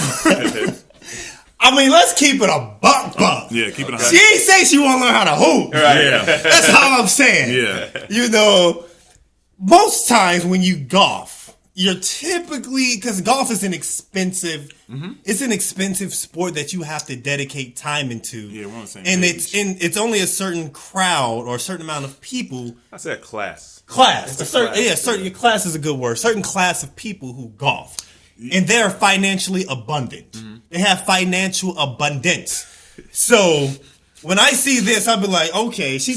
I mean, let's keep it a buck. Yeah, keep it on. She ain't say she want to learn how to hoop. Right. Yeah. That's all I'm saying. Yeah. You know, most times when you golf, you're typically, because golf is an expensive, it's an expensive sport that you have to dedicate time into. Yeah, we're on the same and page. it's only a certain crowd or a certain amount of people. I said class. Class. Class. Your class is a good word. Certain class of people who golf. And they're financially abundant. They have financial abundance. So when I see this, I'll be like, okay, she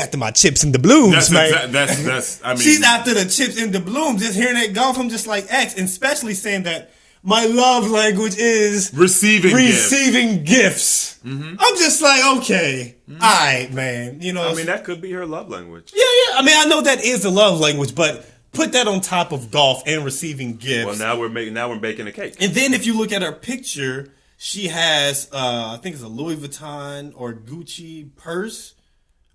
after my chips and the blooms, man. I mean, She's after the chips and the blooms. Just hearing that golf, I'm just like X, and especially saying that my love language is receiving gifts. I'm just like, okay, all right, man. You know, I mean, that could be her love language. yeah. I mean, I know that is the love language, but put that on top of golf and receiving gifts. Well, now we're baking a cake. And then if you look at her picture, she has, I think it's a Louis Vuitton or Gucci purse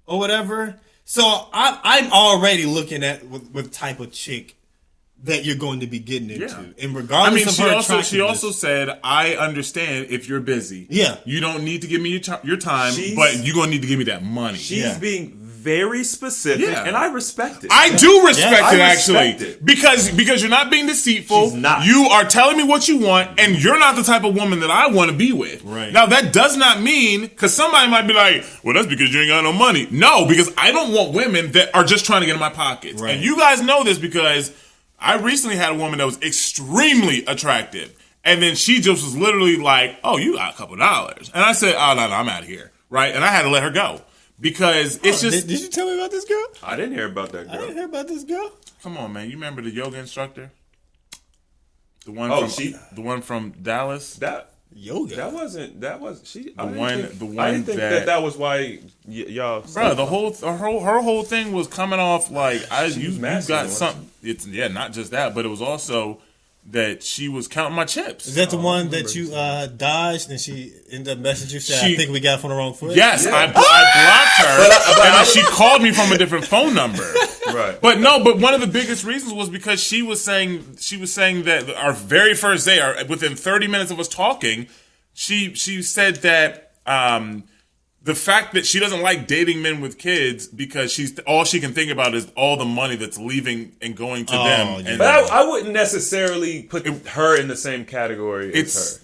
or whatever. So I'm already looking at what type of chick that you're going to be getting into. Yeah. And regardless of her attractiveness. she also said, I understand if you're busy. Yeah. You don't need to give me your time, She's- but you're going to need to give me that money. She's being very specific, Yeah. and I respect it. I do respect I it, respect actually, it. because you're not being deceitful. She's not. You are telling me what you want, and you're not the type of woman that I want to be with. Right. Now, that does not mean, because somebody might be like, well, that's because you ain't got no money. No, because I don't want women that are just trying to get in my pockets. Right. And you guys know this because I recently had a woman that was extremely attractive, and then she just was literally like, oh, you got a couple dollars. And I said, oh, no, I'm out of here. Right? And I had to let her go. Because it's just... Did you tell me about this girl? I didn't hear about that I didn't girl. hear about this girl. Come on, man. You remember the yoga instructor? The one the one from Dallas? That Yoga. that was she. The one I didn't think that was why y'all. Bro, her whole thing was coming off like you masculine, got wasn't something. It's not just that, but it was also that she was counting my chips. Is that the one that you dodged and she ended up messaging you saying, I think we got from the wrong foot? Yes, I blocked her, and then she called me from a different phone number. Right. But one of the biggest reasons was because she was saying that our very first day, within 30 minutes of us talking, she said that the fact that she doesn't like dating men with kids because all she can think about is all the money that's leaving and going to them. yeah. And But I wouldn't necessarily put her in the same category as her.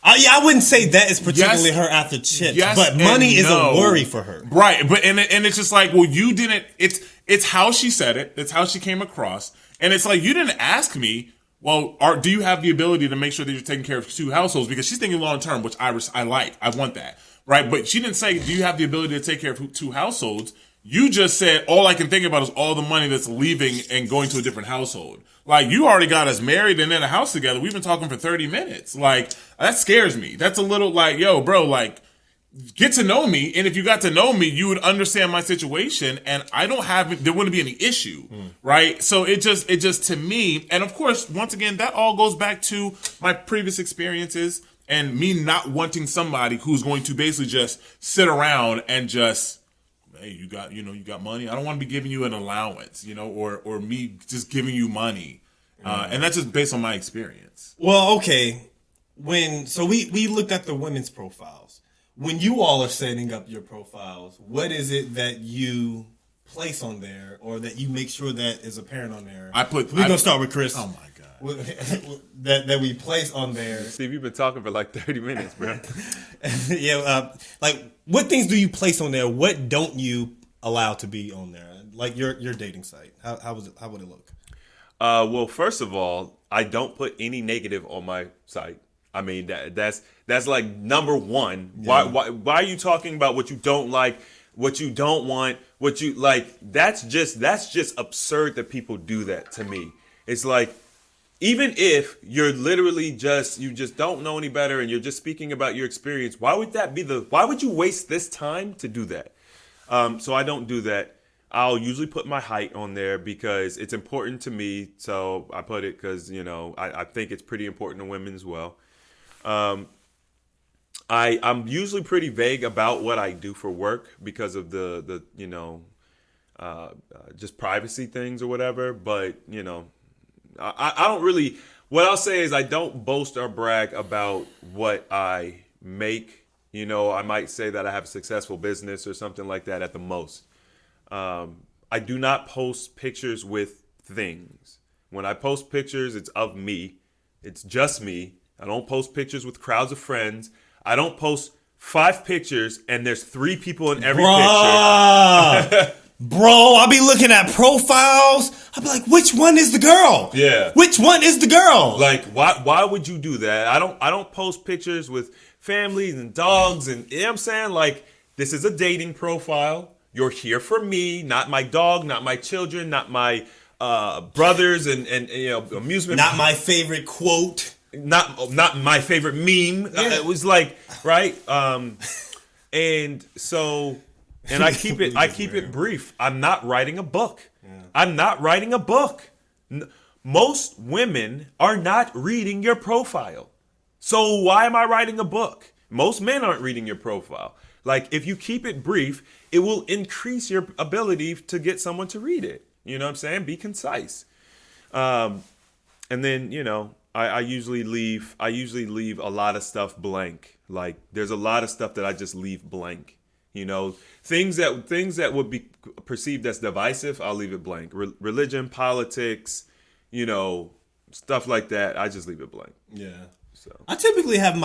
I wouldn't say that is particularly her after chips, yes but and money is no. a worry for her. Right, but and it's just like, well, you didn't. It's how she said it. It's how she came across, and it's like you didn't ask me. Well, do you have the ability to make sure that you're taking care of 2 households? Because she's thinking long term, which I like. I want that, right? But she didn't say, do you have the ability to take care of 2 households? You just said, all I can think about is all the money that's leaving and going to a different household. Like, you already got us married and in a house together. We've been talking for 30 minutes. Like, that scares me. That's a little like, yo, bro, like, get to know me. And if you got to know me, you would understand my situation. And there wouldn't be any issue. Right. So it just to me, and of course, once again, that all goes back to my previous experiences and me not wanting somebody who's going to basically just sit around and just, hey, you got money. I don't want to be giving you an allowance, or me just giving you money. And that's just based on my experience. Well, okay. We looked at the women's profiles. When you all are setting up your profiles, what is it that you place on there or that you make sure that is apparent on there? We're going to start with Chris. Oh my God. that we place on there. Steve, you've been talking for like 30 minutes, bro. Yeah, like what things do you place on there? What don't you allow to be on there? Like your dating site. How would it look? Well, first of all, I don't put any negative on my site. I mean, that's like number one. Yeah. Why are you talking about what you don't like, what you don't want, what you like? That's just absurd that people do that to me. It's like, even if you're literally you just don't know any better and you're just speaking about your experience, why would you waste this time to do that? So I don't do that. I'll usually put my height on there because it's important to me. So I put it because, I think it's pretty important to women as well. I'm usually pretty vague about what I do for work because of the just privacy things or whatever. But, I don't really, what I'll say is I don't boast or brag about what I make. I might say that I have a successful business or something like that at the most. I do not post pictures with things. When I post pictures, it's of me. It's just me. I don't post pictures with crowds of friends. I don't post 5 pictures and there's 3 people in every picture. Bro, I'll be looking at profiles. I'll be like, which one is the girl? Yeah. Which one is the girl? Like, why would you do that? I don't post pictures with families and dogs and, you know what I'm saying? Like, this is a dating profile. You're here for me, not my dog, not my children, not my brothers and amusement. Not my favorite quote. Not my favorite meme. Yeah. It was like, right? And so, and I keep it brief. I'm not writing a book. Yeah. I'm not writing a book. Most women are not reading your profile. So why am I writing a book? Most men aren't reading your profile. Like, if you keep it brief, it will increase your ability to get someone to read it. You know what I'm saying? Be concise. And then, I usually leave a lot of stuff blank. Like, there's a lot of stuff that I just leave blank. Things that would be perceived as divisive, I'll leave it blank. Religion, politics, stuff like that, I just leave it blank. Yeah. So I typically have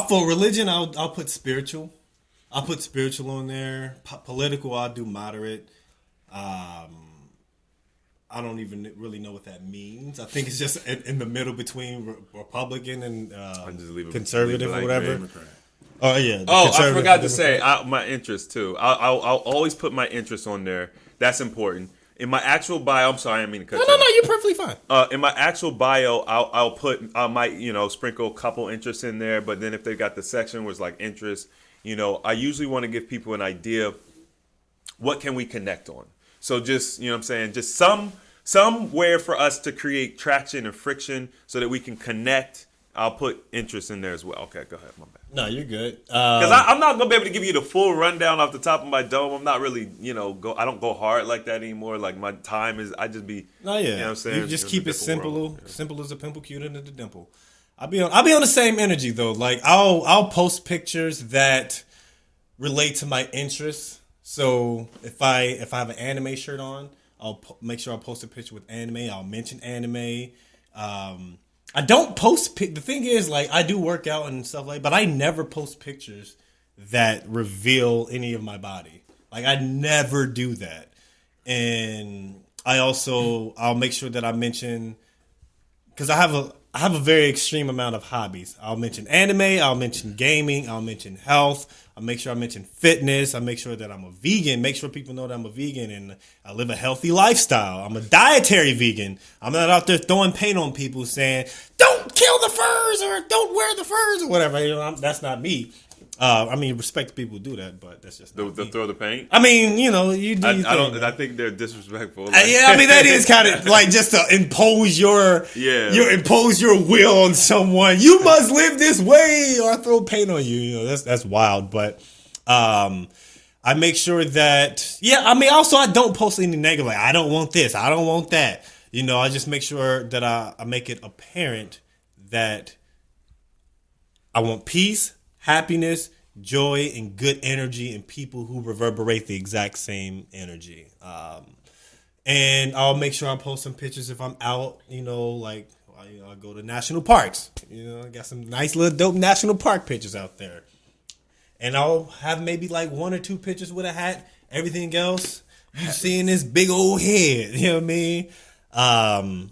for religion, I'll put spiritual. I'll put spiritual on there. Political, I'll do moderate. I don't even really know what that means. I think it's just in the middle between Republican and conservative or whatever. Democrat. Oh yeah. I forgot to say my interest too. I'll always put my interest on there. That's important. In my actual bio, I'm sorry, I didn't mean to cut you off. No, you're perfectly fine. In my actual bio, I might sprinkle a couple interests in there, but then if they got the section was like interests, I usually want to give people an idea what can we connect on. So just, what I'm saying, just somewhere for us to create traction and friction so that we can connect. I'll put interest in there as well. Okay, go ahead, my bad. No, you're good. Because I'm not gonna be able to give you the full rundown off the top of my dome. I'm not really, I don't go hard like that anymore. Like my time is, I just be. No, yeah. You know what I'm saying? You just It's keep a it different simple, world. simple as a pimple, cute as a dimple. I'll be on the same energy though. Like I'll post pictures that relate to my interests. So if I have an anime shirt on, I'll make sure I post a picture with anime. I'll mention anime. I don't post. The thing is, like, I do work out and stuff but I never post pictures that reveal any of my body. Like, I never do that. And I'll make sure that I mention, because I have a very extreme amount of hobbies. I'll mention anime. I'll mention gaming. I'll mention health. I'll make sure I mention fitness. I make sure that I'm a vegan. Make sure people know that I'm a vegan and I live a healthy lifestyle. I'm a dietary vegan. I'm not out there throwing paint on people saying, don't kill the furs or don't wear the furs or whatever. That's not me. Respect the people who do that, but that's just not The me. throw the paint. You do. I think they're disrespectful. Like, That is kind of like just to impose your will on someone. You must live this way, or I throw paint on you. That's wild. But I make sure that also I don't post any negative. Like, I don't want this, I don't want that. I just make sure that I make it apparent that I want peace, happiness, joy, and good energy, and people who reverberate the exact same energy. And I'll make sure I post some pictures if I'm out, like I go to national parks. I got some nice little dope national park pictures out there. And I'll have maybe like 1 or 2 pictures with a hat. Everything else, you seeing this big old head. You know what I mean?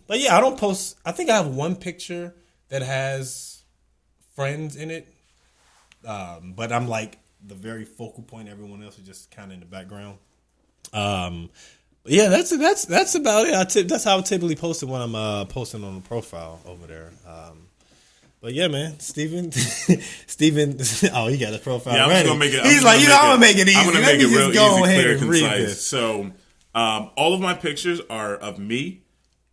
But yeah, I don't post. I think I have 1 picture that has friends in it. But I'm like the very focal point. Everyone else is just kind of in the background. Yeah, that's about it. That's how I typically post it when I'm posting on the profile over there. But yeah, man, Steven. Oh, he got a profile. Yeah, I'm ready. just gonna make it. He's like, I'm gonna make it easy. I'm gonna Let make me it real just go easy, ahead clear, and read concise. this. So, all of my pictures are of me.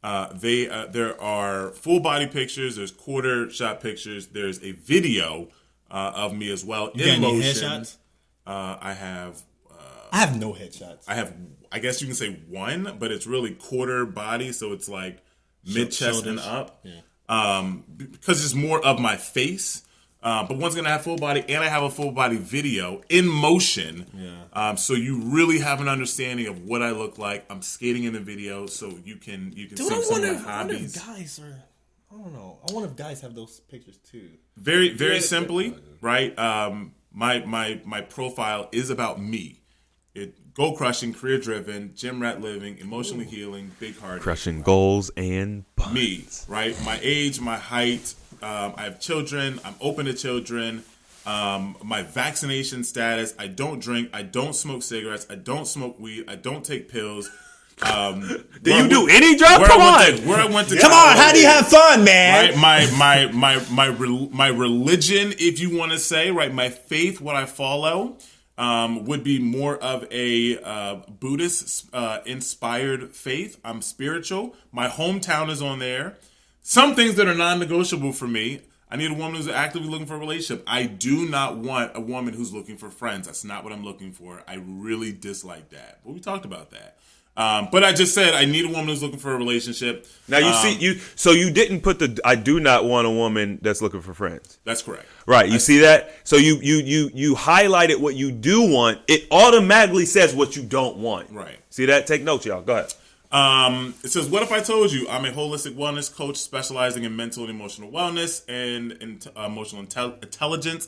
There are full body pictures. There's quarter shot pictures. There's a video of me as well You in got any motion. headshots? I have. I have no headshots. I guess you can say 1, but it's really quarter body, so it's like mid chest and shoulders. up. Yeah. Because it's more of my face. But one's gonna have full body, and I have a full body video in motion. Yeah. So you really have an understanding of what I look like. I'm skating in the video, so you can Dude, see I some wonder of my if hobbies. guys are. I don't know. I wonder if guys have those pictures too. Very simply, right? My profile is about me. Goal crushing, career driven, gym rat living, emotionally healing, big heart. Crushing goals and buns. Me, right? My age, my height. I have children. I'm open to children. My vaccination status. I don't drink. I don't smoke cigarettes. I don't smoke weed. I don't take pills. Do you do any drugs? Come on. Where I went to Come on, how do you have fun, man? Right? My religion, if you want to say, right? My faith, what I follow, would be more of a Buddhist inspired faith. I'm spiritual. My hometown is on there. Some things that are non-negotiable for me. I need a woman who's actively looking for a relationship. I do not want a woman who's looking for friends. That's not what I'm looking for. I really dislike that. But we talked about that. But I just said I need a woman who's looking for a relationship. Now you didn't put the I do not want a woman that's looking for friends. That's correct. Right. You see that? So you highlighted what you do want. It automatically says what you don't want. Right. See that? Take notes, y'all. Go ahead. It says, what if I told you I'm a holistic wellness coach specializing in mental and emotional wellness and emotional intelligence.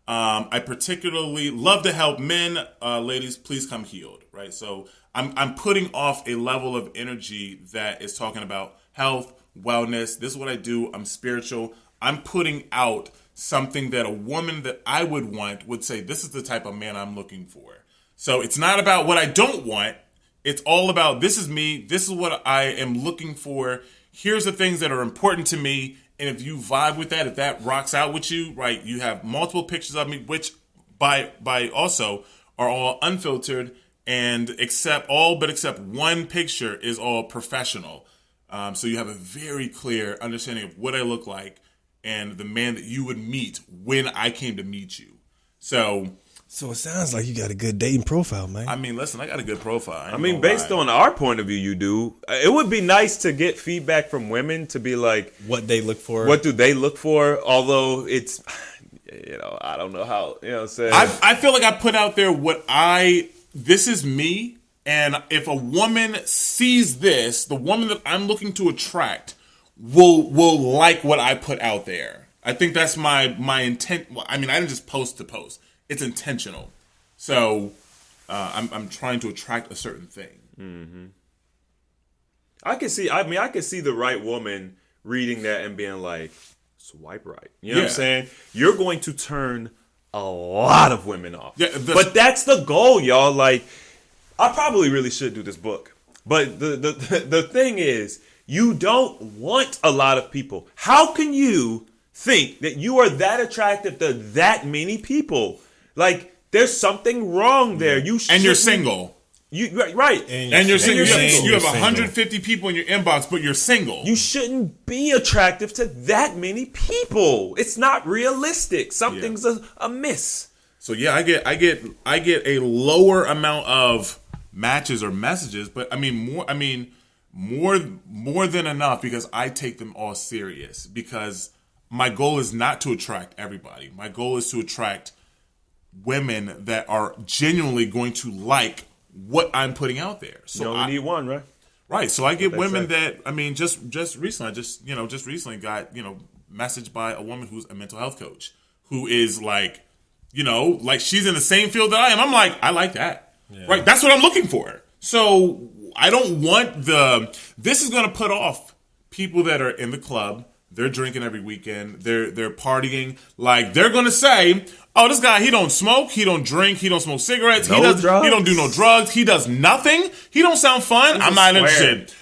I particularly love to help men. Ladies, please come healed. Right. So I'm putting off a level of energy that is talking about health, wellness. This is what I do. I'm spiritual. I'm putting out something that a woman that I would want would say, this is the type of man I'm looking for. So it's not about what I don't want. It's all about, this is me. This is what I am looking for. Here's the things that are important to me. And if you vibe with that, if that rocks out with you, right, you have multiple pictures of me, which by also are all unfiltered, and except one picture is all professional. So you have a very clear understanding of what I look like and the man that you would meet when I came to meet you. So it sounds like you got a good dating profile, man. I mean, listen, I got a good profile. I mean, based on our point of view, you do. It would be nice to get feedback from women to be like, what they look for. What do they look for? Although it's, I don't know how, what I'm saying. I feel like I put out there this is me. And if a woman sees this, the woman that I'm looking to attract will like what I put out there. I think that's my intent. I mean, I didn't just post to post. It's intentional. So I'm trying to attract a certain thing. Mm-hmm. I can see the right woman reading that and being like, swipe right. You know what I'm saying? You're going to turn a lot of women off. Yeah, but that's the goal, y'all. Like, I probably really should do this book. But the thing is, you don't want a lot of people. How can you think that you are that attractive to that many people? Like, there's something wrong there. And you're single. Right. And you're single. You have 150 people in your inbox, but you're single. You shouldn't be attractive to that many people. It's not realistic. Something's amiss. So yeah, I get a lower amount of matches or messages, but more than enough, because I take them all serious, because my goal is not to attract everybody. My goal is to attract women that are genuinely going to like what I'm putting out there. So you only need one, right? Right. So I get That's women like- that, I mean, just recently, just recently got, messaged by a woman who's a mental health coach who is like, like she's in the same field that I am. I'm like, I like that. Yeah. Right. That's what I'm looking for. So I don't want this is going to put off people that are in the club. They're drinking every weekend. They're partying. Like, they're going to say, oh, this guy, he don't smoke. He don't drink. He don't smoke cigarettes. No drugs. He don't do no drugs. He does nothing. He don't sound fun. I'm not interested.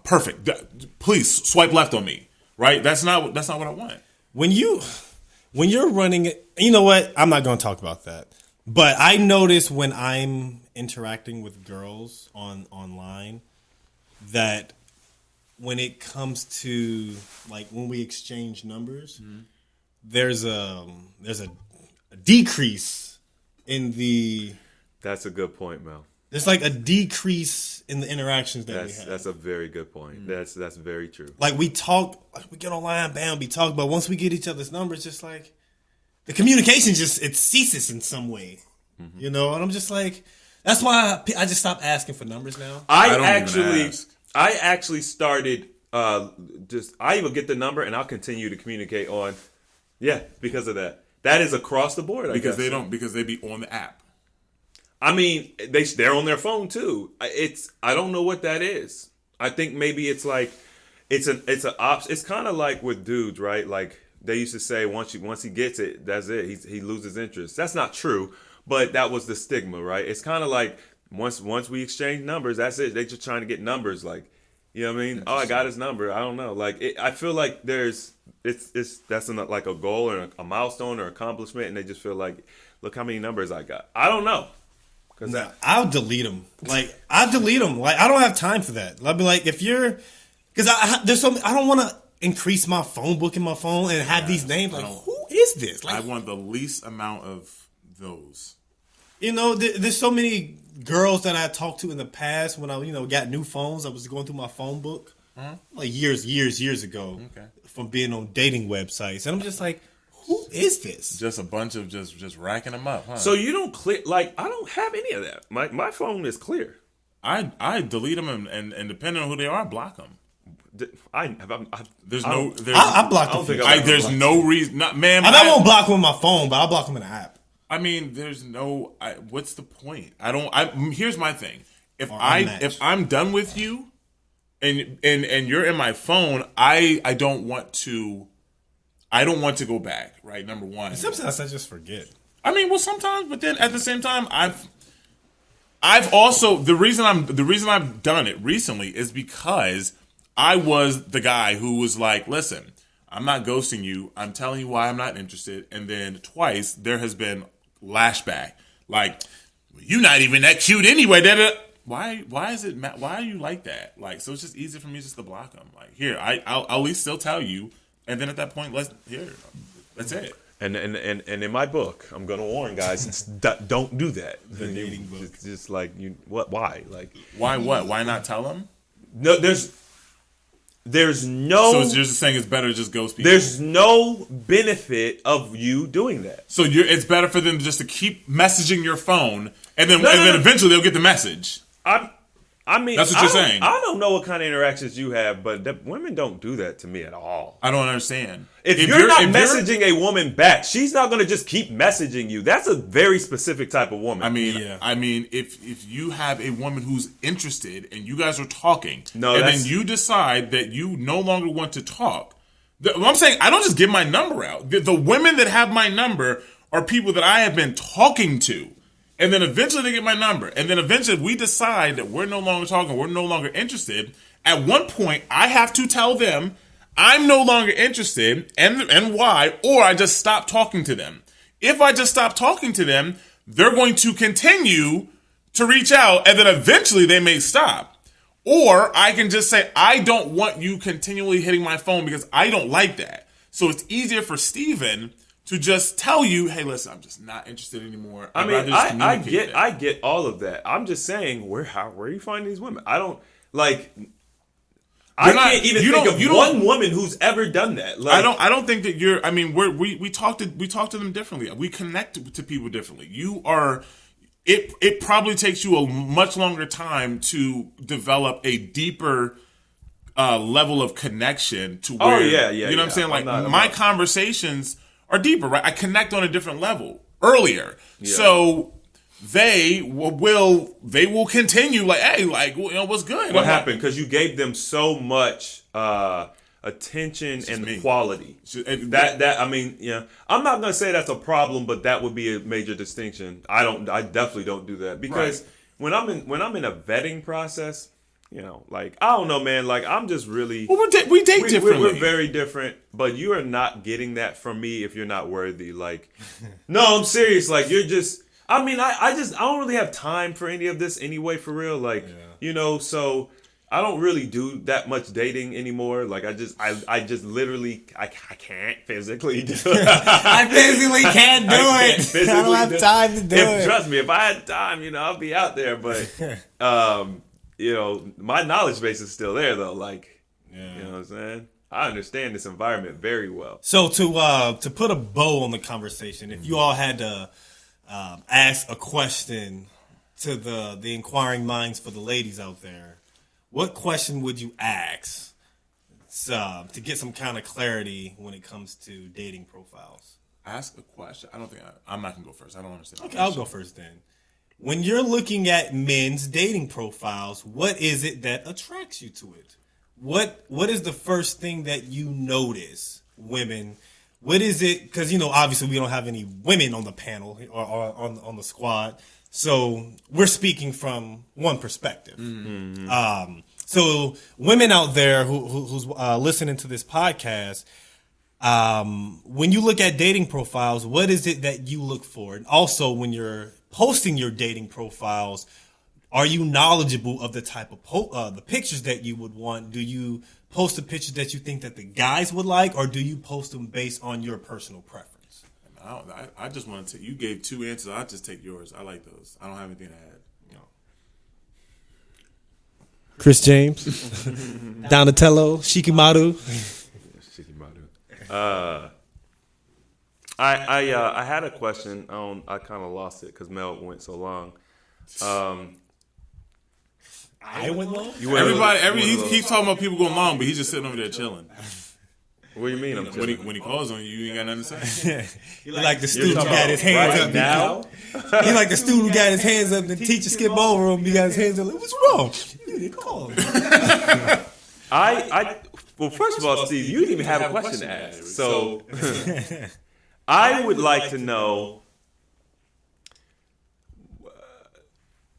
Perfect. Please swipe left on me. Right? That's not what I want. When you're running it, you know what? I'm not going to talk about that. But I notice when I'm interacting with girls online that when it comes to like when we exchange numbers, there's a decrease in the. That's a good point, Mel. There's like a decrease in the interactions that we have. That's a very good point. That's very true. Like we talk, like we get online, bam, we talk, but once we get each other's numbers, just like the communication it ceases in some way, And I'm just like, that's why I just stopped asking for numbers now. I actually started I even get the number and I'll continue to communicate on, because of that. That is across the board. Because they be on the app. I mean, they're on their phone too. I don't know what that is. I think maybe it's like it's kind of like with dudes, right? Like they used to say once he gets it, that's it. He loses interest. That's not true, but that was the stigma, right? It's kind of like once we exchange numbers, that's it. They just trying to get numbers, like, you know what I mean? Oh, I got his number. I don't know. Like I feel like that's like a goal or a milestone or accomplishment, and they just feel like, look how many numbers I got. I don't know. I'll delete them. Like I delete them. Like I don't have time for that. I'll be like, if you're, because there's something I don't want to increase my phone book in my phone and have these names. Like, who is this? Like, I want the least amount of those. There's so many girls that I talked to in the past when I got new phones. I was going through my phone book like years ago from being on dating websites, and I'm just like, who is this? Just a bunch of just racking them up, huh? So you don't clear, like, I don't have any of that. My phone is clear. I delete them and depending on who they are, I block them. I block them. There's no reason, man. I won't block them on my phone, but I'll block them in the app. I mean, there's no. What's the point? Here's my thing. If I'm done with you, and you're in my phone, I don't want to. I don't want to go back, right? Number one. Sometimes I just forget. I mean, well, sometimes, but then at the same time, I've also the reason I've done it recently is because I was the guy who was like, listen, I'm not ghosting you. I'm telling you why I'm not interested. And then twice there has been lashback, like, you're not even that cute anyway. Why is it? Why are you like that? Like, so it's just easy for me just to block them. Like, here, I'll at least still tell you. And then at that point, that's it. And in my book, I'm gonna warn guys, don't do that. The dating book. It's just like why? Like why what? Why not tell them? No, there's no. So you're just saying it's better to just ghost people. There's no benefit of you doing that. So it's better for them just to keep messaging your phone, and then eventually they'll get the message. I mean, that's what you're saying. I don't know what kind of interactions you have, but women don't do that to me at all. I don't understand. If you're not messaging a woman back, she's not going to just keep messaging you. That's a very specific type of woman. I mean, if you have a woman who's interested and you guys are talking, then you decide that you no longer want to talk. I'm saying I don't just give my number out. The women that have my number are people that I have been talking to. And then eventually they get my number. And then eventually we decide that we're no longer talking, we're no longer interested. At one point, I have to tell them I'm no longer interested and why, or I just stop talking to them. If I just stop talking to them, they're going to continue to reach out, and then eventually they may stop. Or I can just say, I don't want you continually hitting my phone because I don't like that. So it's easier for Steven to just tell you, hey, listen, I'm just not interested anymore. I mean, I get all of that. I'm just saying, where are you finding these women? I don't like. I can't even think of one woman who's ever done that. Like, I don't think that you're. I mean, we talk to them differently. We connect to people differently. You are. it probably takes you a much longer time to develop a deeper level of connection to where you know what I'm saying. Like my conversations are deeper, right? I connect on a different level earlier, so they will continue. Like, hey, like, you know, what's good? What happened? Because you gave them so much attention and the quality. That I mean, yeah, I'm not gonna say that's a problem, but that would be a major distinction. I definitely don't do that because when I'm in a vetting process, you know, like I don't know, man. Like I'm just really we date differently. We're very different, but you are not getting that from me if you're not worthy. Like, no, I'm serious. Like you're just. I mean, I don't really have time for any of this anyway, for real. Like, you know, so I don't really do that much dating anymore. Like, I just literally, I can't physically do it. I physically can't do it. I don't have time to do it. Trust me, if I had time, you know, I'll be out there. But, you know, my knowledge base is still there, though. Like, you know what I'm saying? I understand this environment very well. So to put a bow on the conversation, if you all had to ask a question to the inquiring minds for the ladies out there, what question would you ask to get some kind of clarity when it comes to dating profiles? Ask a question. I don't think I'm not gonna go first. I don't understand. Okay, I'll go first then. When you're looking at men's dating profiles, what is it that attracts you to it? What is the first thing that you notice, women? What is it? Because, you know, obviously we don't have any women on the panel or on the squad. So we're speaking from one perspective. Mm-hmm. So women out there who's listening to this podcast, when you look at dating profiles, what is it that you look for? And also when you're posting your dating profiles, are you knowledgeable of the type of the pictures that you would want? Do you post the pictures that you think that the guys would like, or do you post them based on your personal preference? I just want to. You gave two answers. I'll just take yours. I like those. I don't have anything to add. No. Chris James, Donatello, Shikimaru. I had a question. I kind of lost it because Mel went so long. I went long? He keeps talking about people going long, but he's just sitting over there chilling. What do you mean? When he calls on you, you ain't got nothing to say. He like the student who got his hands up now. He like the student who got his hands up. The teacher skip over him. He got his hands up. Like, what's wrong? You didn't call him. Well, first of all, Steve, you didn't even have a question to ask. So I would like to know.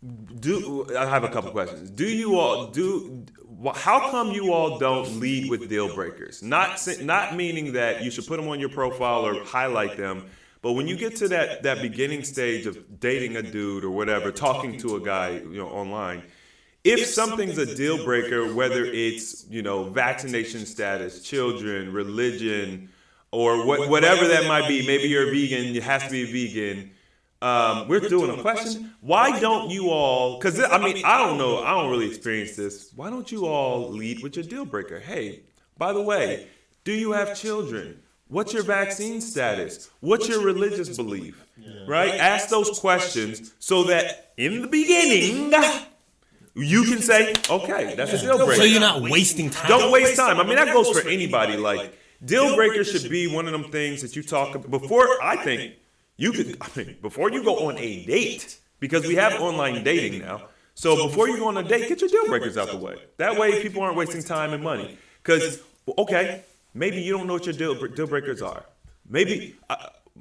I have a couple questions. How come you all don't lead with deal breakers? Not meaning that you should put them on your profile or highlight them, but when you get to that beginning stage of dating a dude or whatever, talking to a guy, you know, online, if something's a deal breaker, whether it's, you know, vaccination status, children, religion, or whatever that might be, maybe you're a vegan, it has to be a vegan. We're doing a question. Why don't you all, because I mean, I don't know, I don't really experience this. Why don't you all lead with your deal breaker? Hey, by the way, do you have children? What's your vaccine status? What's your religious belief? Right? Ask those questions so that in the beginning, you can say, okay, that's a deal breaker. So you're not wasting time. Don't waste time. I mean, that goes for anybody. Like, deal breaker should be one of them things that you talk about before, I think. Before you go on a date, because we have online dating now. So before you go on a date, get your deal breakers out the way. That way people aren't wasting time and money. Because, okay, maybe you don't know what your deal breakers are. Maybe,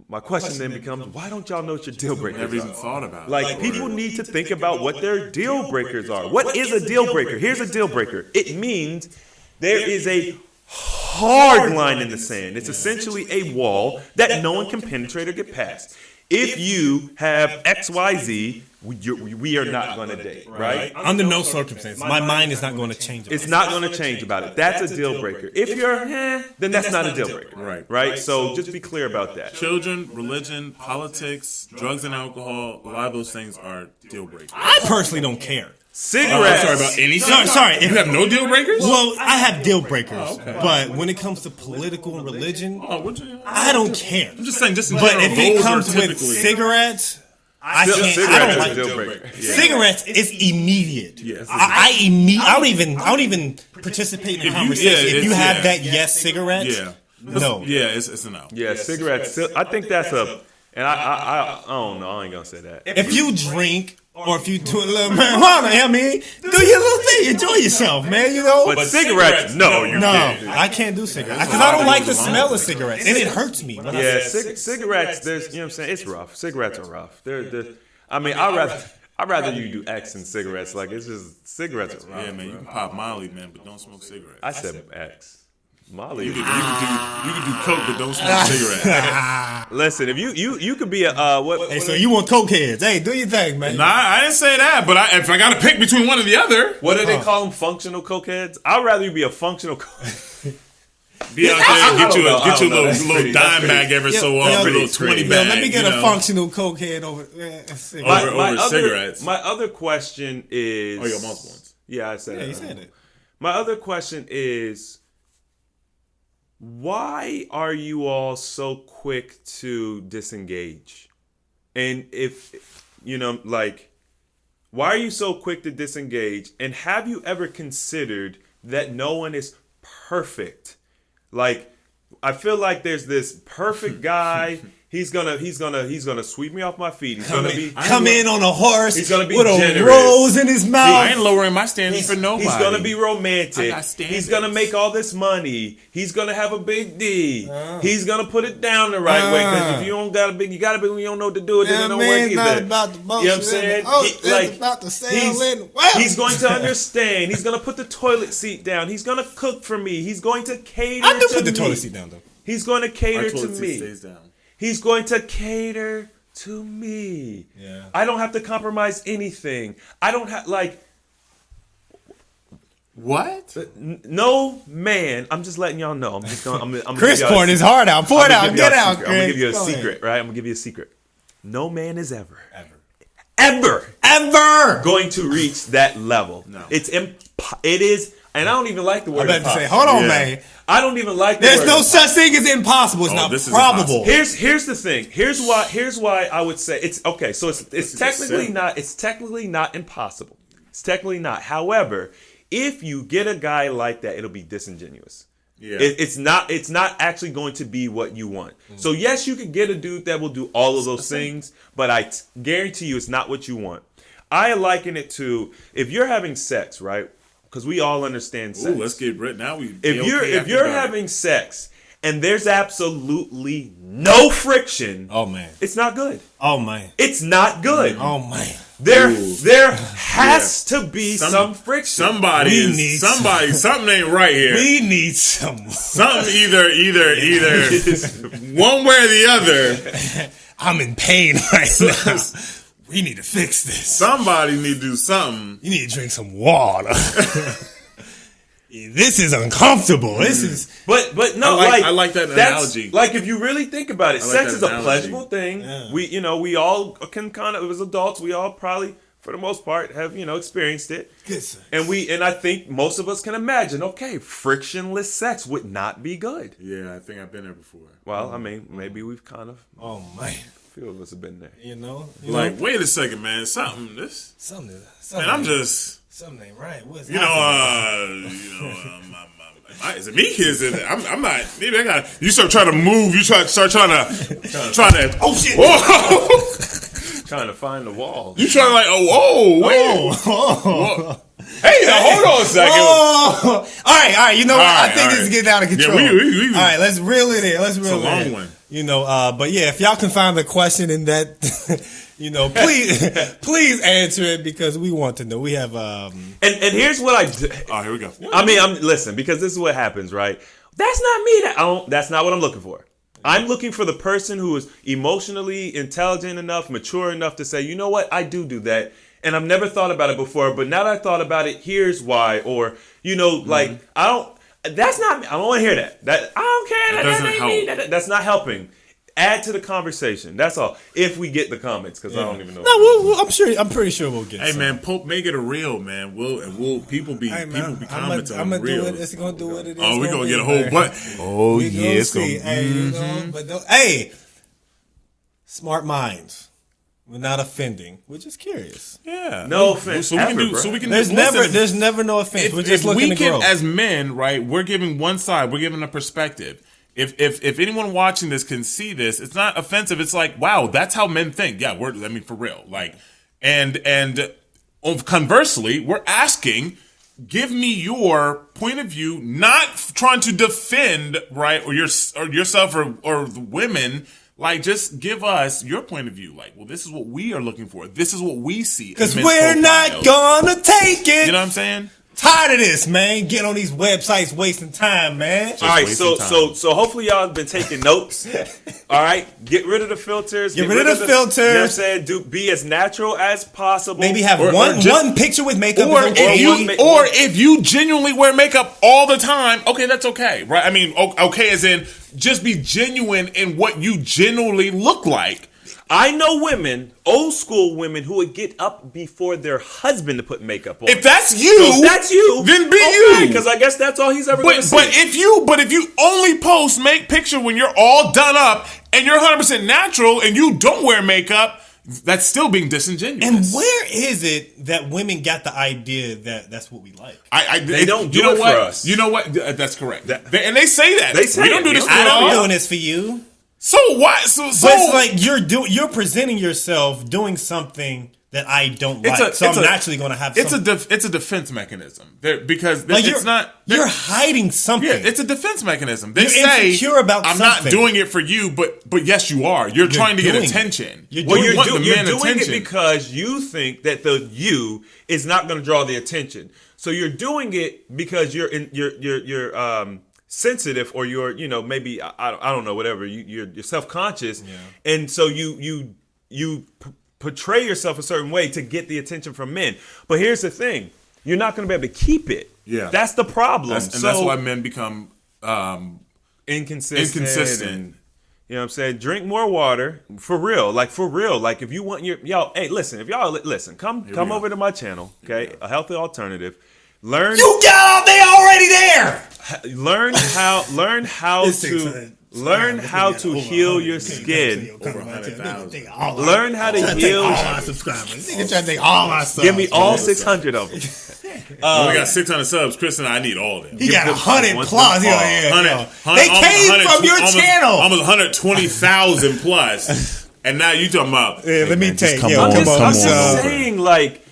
my question then becomes, why don't y'all know what your deal breakers are? Never even thought about it. Like, people need to think about what their deal breakers are. What is a deal breaker? Here's a deal breaker. It means there is a hard line in the sand. It's essentially a wall that no one can penetrate or get past. If you have XYZ, we are not going to date, right? Under no circumstances. My mind is not going to change about it. It's not going to change about it. That's a deal breaker. If you're, then that's not a deal breaker. Right? So just be clear about that. Children, religion, politics, drugs and alcohol, a lot of those things are deal breakers. I personally don't care. Cigarettes. Sorry about anything. Sorry. You have no deal breakers? Well, I have deal breakers, but when it comes to political and religion, I don't care. I'm just saying, just in But general, if it those comes are with typically- cigarettes, I can't. I Cigarettes don't is a like deal breaker. Yeah. cigarettes. Is immediate. Yes. I don't even participate in the conversation. If you have that yes cigarette, Yeah. no. Yeah, it's a no. Yeah, cigarettes. I think that's a. And I don't know. I ain't gonna say that. If you drink or if you do a little marijuana, I mean, do your little thing, enjoy yourself, man. You know. But cigarettes, no, you No, can't. I can't do cigarettes because I don't like the smell of cigarettes, and it hurts me. When I Yeah, say cigarettes. There's, you know what I'm saying. It's rough. Cigarettes are rough. I mean, I'd rather you do X than cigarettes. Like it's just cigarettes are rough. Yeah, man, you can pop Molly, man, but don't smoke cigarettes. I said X. Molly. You can do coke, but don't smoke cigarettes. Listen, if you could be a what? Hey, so you want coke heads? Hey, do your thing, man. Nah, I didn't say that, but if I got to pick between one or the other, What do they call them? Functional cokeheads? I'd rather you be a functional cokehead. be out there and get you I don't know. a That's little pretty- dime bag every so often, a little 20 Yo, bag. let me get you a know. functional coke head over. Over cigarettes. My other question is. Oh, you got multiple ones. Yeah, I said Yeah, it. you said it. My other question is, why are you all so quick to disengage? And if, why are you so quick to disengage? And have you ever considered that no one is perfect? Like, I feel like there's this perfect guy. He's gonna sweep me off my feet. He's gonna be Come in on a horse. He's gonna be with a generous. rose in his mouth. I ain't lowering my standards for nobody. He's gonna be I romantic. got standards. He's gonna make all this money. He's gonna have a big D. He's gonna put it down the right way. Because if you don't got a big, you got a big. When you don't know what to do, then it don't work either. Not about the motion. You know what I'm saying? It's about the sail in. Well. He's going to understand. He's gonna put the toilet seat down. He's gonna cook for me. He's going to cater. I do to put the me. toilet seat down though. He's going to Our cater to toilet seat me. stays down. He's going to cater to me. Yeah. I don't have to compromise anything. I don't have What? no man. I'm just letting y'all know. I'm just going. I'm Chris gonna give y'all pouring his heart out. Pour it out. I'm gonna Get give y'all a out, secret. Chris. I'm gonna give you a Go ahead. secret, right? I'm gonna give you a secret. No man is ever Ever. going to reach that level. No. It is, and I don't even like the word. I'm about to say, impossible. hold on, Yeah. man. I don't even like the There's word no impossible. such thing as impossible. It's not this is probable. impossible. Here's the thing. Here's why I would say it's okay. So it's technically simple. not. It's technically not impossible. It's technically not. However, if you get a guy like that, it'll be disingenuous. Yeah. It's not actually going to be what you want. So yes, you can get a dude that will do all of those things, but I guarantee you it's not what you want. I liken it to if you're having sex, right? Because we all understand sex. Ooh, let's get rid now. If you're having sex and there's absolutely no friction, Oh man. it's not good. Oh man. It's not good. Oh man. There has to be some friction. Something ain't right here. We need some. Something either one way or the other. I'm in pain right now. We need to fix this. Somebody need to do something. You need to drink some water. This is uncomfortable. This is. But no, I like that that's- analogy. Like if you really think about it, like sex that is a analogy. pleasurable thing. Yeah. We all can kind of, as adults, we all probably for the most part have experienced it. Good sex. And I think most of us can imagine, okay, frictionless sex would not be good. Yeah, I think I've been there before. Well, I mean, maybe we've kind of, Oh man. a few of us have been there. You know. Like, wait a second, man. Something and I'm just, something ain't right. What's is it me? Is it? I'm not. Maybe I got. You start trying to move. You start trying to. Oh shit! Whoa! Trying to find the wall. You trying to like? Wait. Whoa. Hey, now hold on a second. Oh. All right. You know what? I right, think all this is right. getting out of control. Yeah, we all right, let's reel it in. Let's reel a it long in. one. You know, but yeah, if y'all can find the question in that, please answer it because we want to know. We have And here's what I do. Oh, here we go. I mean, listen, because this is what happens, right? That's not me. That's not what I'm looking for. I'm looking for the person who is emotionally intelligent enough, mature enough to say, you know what, I do that. And I've never thought about it before, but now that I thought about it, here's why. Or, like, that's not me. I don't want to hear that. I don't care. That doesn't ain't help. me. That's not helping. Add to the conversation. That's all. If we get the comments, because I don't even know. No, I'm pretty sure we'll get. Hey some. man, Pope, make it a reel, man. People be Hey, man, commenting I'm on gonna do reels. it. It's gonna do what it is. Oh, we're gonna be, get a whole man. bunch. Oh We yeah, it's see. gonna. Hey, but hey, smart minds. without offending. We're just curious. Yeah. No offense So we can ever, do. bro. So we can. There's listen, never no offense. We're just if looking we to grow. can, as men, right? We're giving one side. We're giving a perspective. If anyone watching this can see this, it's not offensive. It's like, wow, that's how men think. Yeah, for real. Like, and conversely, we're asking, give me your point of view, not trying to defend, right, or yourself or the women. Like, just give us your point of view. Like, well, this is what we are looking for. This is what we see. Because we're not gonna take it. You know what I'm saying? Tired of this, man. Get on these websites wasting time, man. All right, wasting so hopefully y'all have been taking notes. All right, get rid of the filters. Get rid of the filters. You know what I'm saying? Be as natural as possible. Maybe have Or one just- picture with makeup. Or is okay. if you genuinely wear makeup all the time, okay, that's okay, right? I mean, okay, as in just be genuine in what you genuinely look like. I know women, old school women, who would get up before their husband to put makeup on. If that's you, So if that's you, then be you. Because I guess that's all he's ever going to see. But if you only make picture when you're all done up and you're 100% natural and you don't wear makeup, that's still being disingenuous. And where is it that women got the idea that that's what we like? They don't do you know it what? for us. You know what? That's correct. And they say that. They say we don't it. do this for I'm y'all. doing this for you. So what? So But it's like you're presenting yourself doing something that I don't like. I'm naturally going to have it's something. it's a defense mechanism because Like it's not. You're hiding something. Yeah, it's a defense mechanism. They You're say insecure about I'm something. not doing it for you, but yes, you are. You're trying to get doing it. attention. You're Well, doing you're the doing men attention. it because you think that the you is not going to draw the attention. So you're doing it because you're sensitive, or you're maybe I don't know, whatever, you're self-conscious, and so you portray yourself a certain way to get the attention from men. But here's the thing, you're not going to be able to keep it. Yeah. That's the problem. That's why men become inconsistent. And, you know what I'm saying? Drink more water. For real. Like if you want hey, listen, if y'all listen, come over to my channel, okay? A healthy alternative. Learn You got they already there. learn how to heal your skin. over 100,000. Learn how to heal. all my subscribers. Nigga trying to take all my stuff. Give me all 600 of them. we got 600 subs. Chris and I need all of them. He got them 100 once plus. them all. Yeah. 100, They came from your channel. Almost 120,000 plus. And now you talking about. Yeah, let me take. come Yo, on, come come on, I'm on. just son. saying, like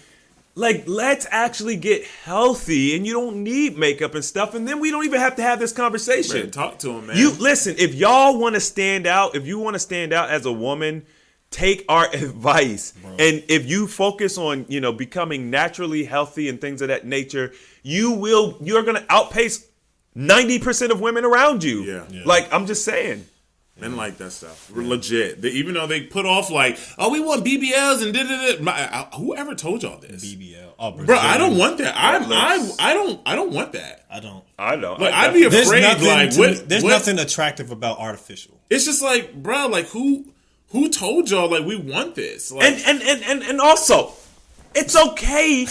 let's actually get healthy, and you don't need makeup and stuff, and then we don't even have to have this conversation. Man, talk to him, man. You listen, if y'all want to stand out, if you want to stand out as a woman, take our advice. And if you focus on, becoming naturally healthy and things of that nature, you're going to outpace 90% of women around you. Yeah. Like, I'm just saying. Men like that stuff. We're legit. Even though they put off like, oh, we want BBLs and da-da-da. Whoever told y'all this? BBL. Oh, Bro, I don't want that. I don't want that. I don't. I know. Like, I'd be afraid. There's nothing attractive about artificial. It's just like, bro, like who told y'all like we want this? Like, And also, it's okay.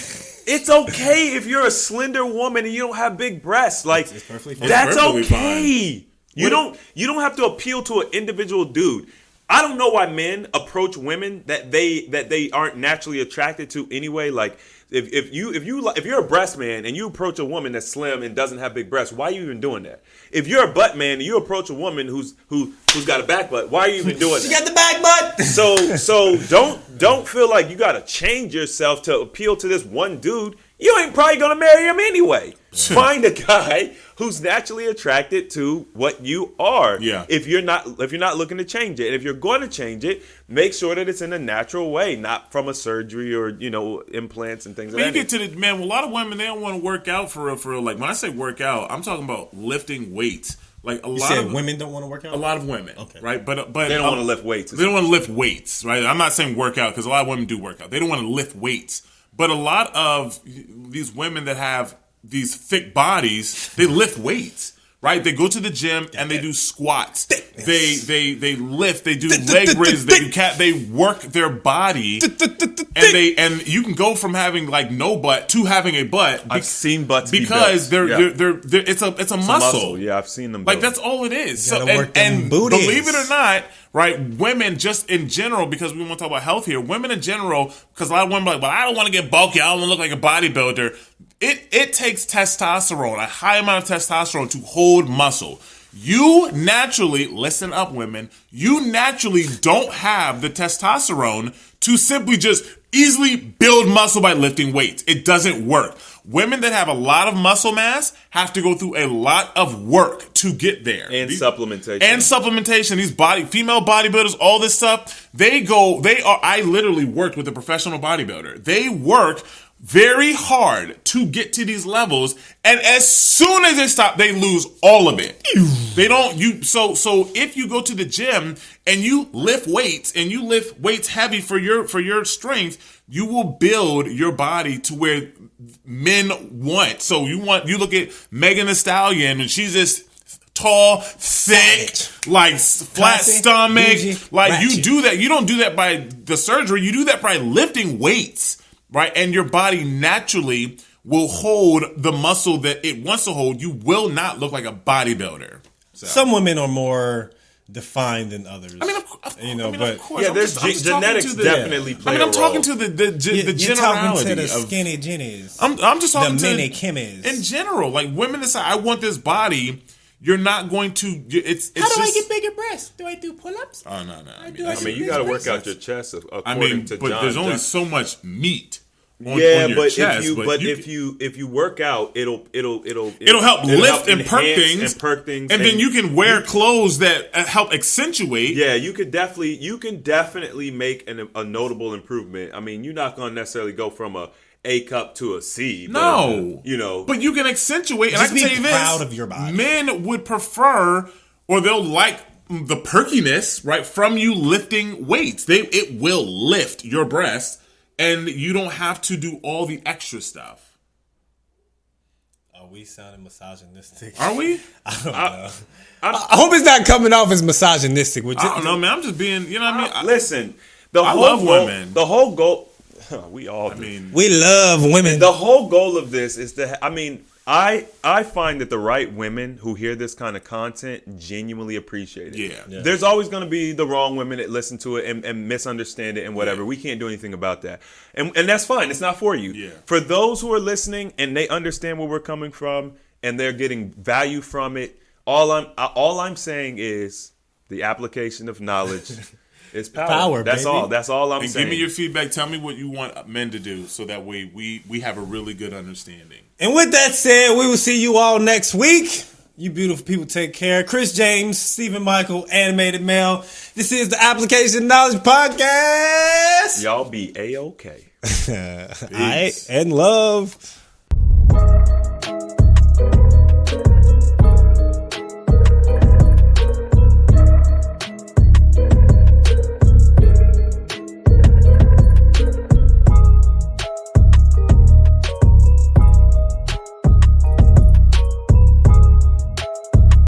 It's okay if you're a slender woman and you don't have big breasts. Like, It's perfectly fine. that's perfectly okay. You don't have to appeal to an individual dude. I don't know why men approach women that they aren't naturally attracted to anyway. Like, if you're a breast man and you approach a woman that's slim and doesn't have big breasts, why are you even doing that? If you're a butt man and you approach a woman who's got a back butt, why are you even doing that? She got the back butt. So don't feel like you gotta change yourself to appeal to this one dude. You ain't probably gonna marry him anyway. Find a guy who's naturally attracted to what you are. Yeah. If you're not looking to change it, and if you're going to change it, make sure that it's in a natural way, not from a surgery or implants and things like when that. you get to the man, a lot of women, they don't want to work out for real. Like, when I say work out, I'm talking about lifting weights. Like, You said women don't want to work out. A lot of women, Okay. right? But they don't want to lift weights. They don't want to lift weights, right? I'm not saying work out because a lot of women do work out. They don't want to lift weights. But a lot of these women that have these thick bodies, they lift weights, right? They go to the gym and they do squats. They lift. They do leg raises. They work their body, and you can go from having like no butt to having a butt. I've seen butts because they're it's a muscle. Yeah, I've seen them. Like that's all it is. You So gotta work them and booties. believe it or not, right? Women just in general, because we want to talk about health here. Women in general, because a lot of women are like, well, I don't want to get bulky. I don't want to look like a bodybuilder. It takes testosterone, a high amount of testosterone, to hold muscle. You naturally, listen up, women, you naturally don't have the testosterone to simply just easily build muscle by lifting weights. It doesn't work. Women that have a lot of muscle mass have to go through a lot of work to get there. And supplementation. These female bodybuilders, all this stuff, I literally worked with a professional bodybuilder. They work very hard to get to these levels, and as soon as they stop, they lose all of it. They don't. So if you go to the gym and you lift weights heavy for your strength, you will build your body to where men want. So you look at Megan Thee Stallion, and she's this tall, thick, like flat stomach. bougie, Like you ratchet. do that. You don't do that by the surgery. You do that by lifting weights. Right, and your body naturally will hold the muscle that it wants to hold. You will not look like a bodybuilder. So. Some women are more defined than others. I mean, but of course. Yeah, I'm there's just genetics talking to definitely play a role. I'm talking to the you're generality talking to the of. skinny Jennies. I'm just talking the to mini Kimmies. in general. Like women that say, "I want this body." You're not going to. It's How do I just, get bigger breasts? Do I do pull-ups? Oh no. I mean, you got to work out your chest according to but John. there's only so much meat. On Yeah, your but chest, if you work out, it'll help lift and perk things, and then you can wear clothes that help accentuate. Yeah, you can definitely make a notable improvement. I mean, you're not going to necessarily go from A cup to a C. No, but, but you can accentuate. And Just I can be tell you this: proud of your body. Men would prefer, or they'll like the perkiness, right, from you lifting weights. It will lift your breast. And you don't have to do all the extra stuff. Are we sounding misogynistic? Are we? I don't know. I hope it's not coming off as misogynistic. I don't know, man. I'm just being, you know what I mean? Listen, I love women. The whole goal, we all do. We love women. The whole goal of this is to, I find that the right women who hear this kind of content genuinely appreciate it. Yeah. There's always going to be the wrong women that listen to it and misunderstand it and whatever. Yeah. We can't do anything about that. And that's fine. It's not for you. Yeah. For those who are listening and they understand where we're coming from and they're getting value from it, all I'm saying is the application of knowledge is power. That's baby. all. That's all I'm saying. Give me your feedback. Tell me what you want men to do so that way we have a really good understanding. And with that said, we will see you all next week. You beautiful people, take care. Chris James, Stephen Michael, Animated Male. This is the Application Knowledge Podcast. Y'all be A-OK. All right, and love.